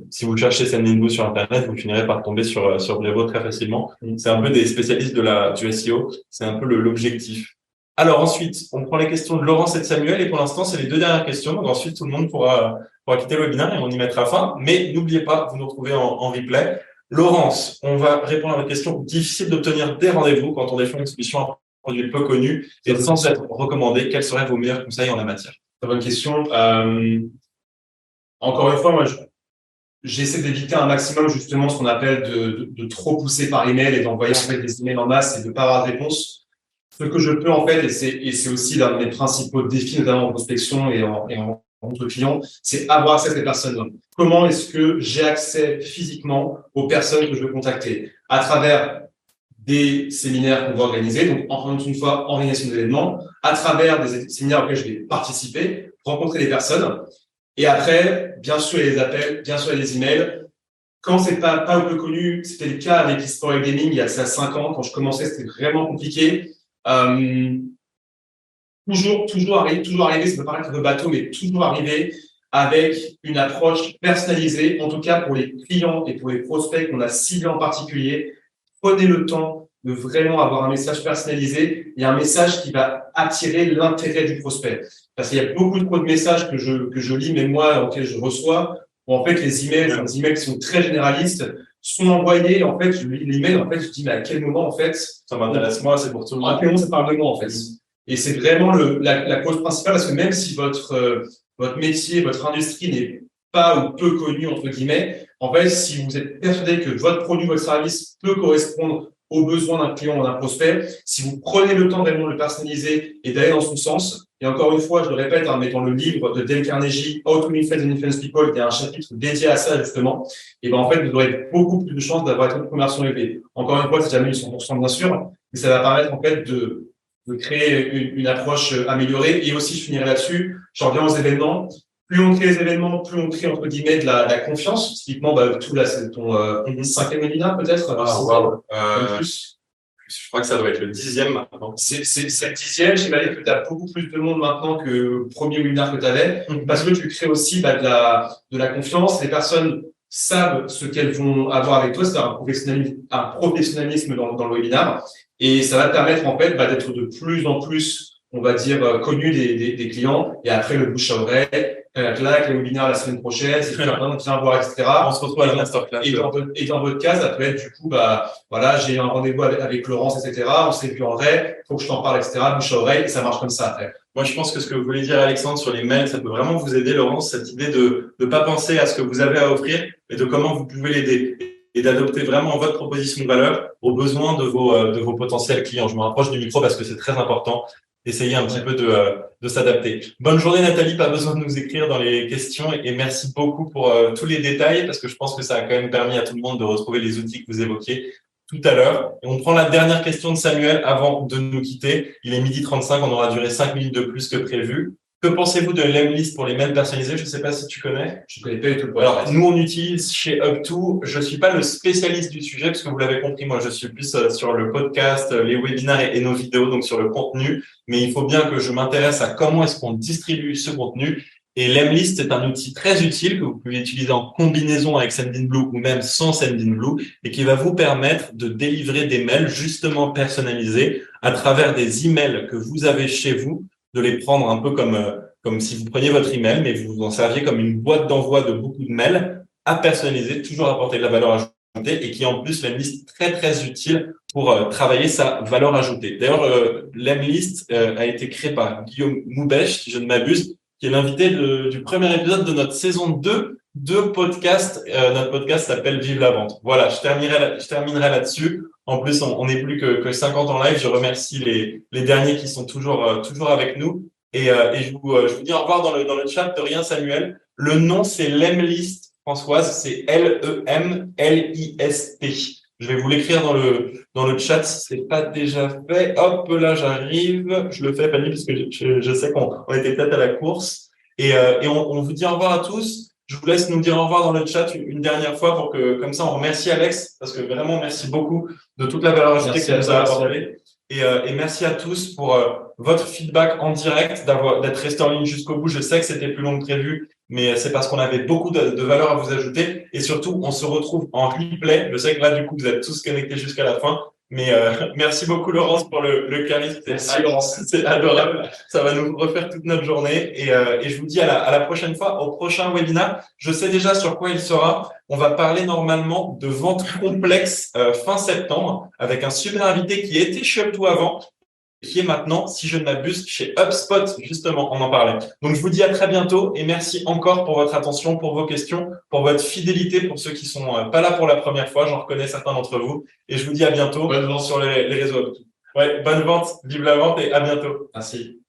si vous cherchez Sendinblue sur Internet, vous finirez par tomber sur Brevo très facilement. C'est un peu des spécialistes du SEO. C'est un peu l'objectif. Alors ensuite, on prend les questions de Laurence et de Samuel et pour l'instant, c'est les deux dernières questions. Donc ensuite, tout le monde pourra quitter le webinaire et on y mettra fin. Mais n'oubliez pas, vous nous retrouvez en replay. Laurence, on va répondre à votre question. Difficile d'obtenir des rendez-vous quand on défend une solution à un produit peu connu et sans être recommandé. Quels seraient vos meilleurs conseils en la matière? Très bonne question. Encore une fois, moi, j'essaie d'éviter un maximum justement ce qu'on appelle de trop pousser par email et d'envoyer en fait des emails en masse et de pas avoir de réponse. Ce que je peux en fait, et c'est aussi l'un de mes principaux défis, notamment en prospection et en rencontre client, c'est avoir accès à ces personnes. Comment est-ce que j'ai accès physiquement aux personnes que je veux contacter? À travers des séminaires qu'on va organiser, donc encore une fois, organisation d'événements, à travers des séminaires auxquels je vais participer, rencontrer des personnes, et après, bien sûr, il y a les appels, bien sûr, il y a les emails. Quand c'est pas un peu connu, c'était le cas avec e-sport et gaming il y a ça 5 ans, quand je commençais, c'était vraiment compliqué. Toujours arriver, ça peut paraître un peu bateau, mais toujours arriver avec une approche personnalisée, en tout cas pour les clients et pour les prospects qu'on a ciblés en particulier. Prenez le temps de vraiment avoir un message personnalisé et un message qui va attirer l'intérêt du prospect. Parce qu'il y a beaucoup trop de messages que je lis, mais moi, auxquels je reçois, où en fait, les emails, c'est des emails qui sont très généralistes, sont envoyés, en fait, je lis l'email, en fait, je dis, mais à quel moment, en fait, ça m'intéresse moi, c'est pour tout le monde. À quel moment ça parle de moi, en fait. Et c'est vraiment la cause principale, parce que même si votre métier, votre industrie n'est pas ou peu connue, entre guillemets, en fait, si vous êtes persuadé que votre produit, votre service peut correspondre aux besoins d'un client ou d'un prospect, si vous prenez le temps vraiment de le personnaliser et d'aller dans son sens, et encore une fois, je le répète, en mettant le livre de Dale Carnegie, How to Influence and Influence People, il y a un chapitre dédié à ça, justement, et ben, en fait, vous aurez beaucoup plus de chances d'avoir une conversion élevée. Encore une fois, c'est jamais 100%, bien sûr, mais ça va permettre, en fait, de créer une approche améliorée. Et aussi, je finirai là-dessus, j'en reviens aux événements. Plus on crée les événements, plus on crée, entre guillemets, de la confiance. Typiquement, tout là, c'est ton 5e webinaire, peut-être. Plus. Je crois que ça doit être le 10e maintenant. C'est le 10e. J'imagine que tu as beaucoup plus de monde maintenant que le premier webinaire que tu avais, parce que tu crées aussi de la confiance. Les personnes savent ce qu'elles vont avoir avec toi, c'est un professionnalisme dans le webinaire. Et ça va te permettre, en fait, d'être de plus en plus, on va dire, connu des clients. Et après, le bouche à oreille, Claque, les webinaires la semaine prochaine, c'est viens voir, etc. On se retrouve à la masterclass. Et dans votre cas, ça peut être du coup, voilà, j'ai un rendez-vous avec Laurence, etc. On s'est vu en vrai, faut que je t'en parle, etc. Bouche à oreille, et ça marche comme ça après. Moi, je pense que ce que vous voulez dire, Alexandre, sur les mails, ça peut vraiment vous aider, Laurence, cette idée de ne pas penser à ce que vous avez à offrir, mais de comment vous pouvez l'aider et d'adopter vraiment votre proposition de valeur aux besoins de vos potentiels clients. Je me rapproche du micro parce que c'est très important. Essayez un petit peu de s'adapter. Bonne journée, Nathalie. Pas besoin de nous écrire dans les questions et merci beaucoup pour tous les détails parce que je pense que ça a quand même permis à tout le monde de retrouver les outils que vous évoquiez tout à l'heure. Et on prend la dernière question de Samuel avant de nous quitter. Il est 12h35, on aura duré 5 minutes de plus que prévu. Que pensez-vous de l'Emlist pour les mails personnalisés? Je ne sais pas si tu connais. Je ne connais pas du tout. Alors, nous, on utilise chez Up2. Je ne suis pas le spécialiste du sujet parce que vous l'avez compris, moi, je suis plus sur le podcast, les webinaires et nos vidéos, donc sur le contenu. Mais il faut bien que je m'intéresse à comment est-ce qu'on distribue ce contenu. Et l'Emlist est un outil très utile que vous pouvez utiliser en combinaison avec Sendinblue ou même sans Sendinblue et qui va vous permettre de délivrer des mails justement personnalisés à travers des emails que vous avez chez vous, de les prendre un peu comme si vous preniez votre email, mais vous vous en serviez comme une boîte d'envoi de beaucoup de mails à personnaliser, toujours apporter de la valeur ajoutée et qui en plus l'Emlist très très utile pour travailler sa valeur ajoutée. D'ailleurs, l'Emlist a été créé par Guillaume Moubèche, si je ne m'abuse, qui est l'invité du premier épisode de notre saison 2 de podcast. Notre podcast s'appelle Vive la vente. Voilà, je terminerai là-dessus. En plus, on n'est plus que 50 en live. Je remercie les derniers qui sont toujours avec nous. Et je vous dis au revoir dans le chat. De rien, Samuel. Le nom, c'est l'Emlist, Françoise. C'est Lemlist. Je vais vous l'écrire dans le chat si c'est pas déjà fait. Hop, là, j'arrive. Je le fais, Fanny, parce que je sais qu'on était peut-être à la course. Et on vous dit au revoir à tous. Je vous laisse nous dire au revoir dans le chat une dernière fois pour que, comme ça, on remercie Alex, parce que vraiment, merci beaucoup de toute la valeur ajoutée que vous avez apportée. Et merci à tous pour votre feedback en direct, d'être resté en ligne jusqu'au bout. Je sais que c'était plus long que prévu, mais c'est parce qu'on avait beaucoup de valeur à vous ajouter. Et surtout, on se retrouve en replay. Je sais que là, du coup, vous êtes tous connectés jusqu'à la fin. Mais merci beaucoup, Laurence, pour le charisme. Merci, Laurence. C'est adorable. Ça va nous refaire toute notre journée. Et je vous dis à la prochaine fois, au prochain webinaire. Je sais déjà sur quoi il sera. On va parler normalement de vente complexe fin septembre avec un super invité qui était chez Up2 avant, qui est maintenant, si je ne m'abuse, chez HubSpot, justement, on en parlait. Donc, je vous dis à très bientôt et merci encore pour votre attention, pour vos questions, pour votre fidélité, pour ceux qui sont pas là pour la première fois. J'en reconnais certains d'entre vous et je vous dis à bientôt sur les réseaux. Ouais, bonne vente, vive la vente et à bientôt. Merci.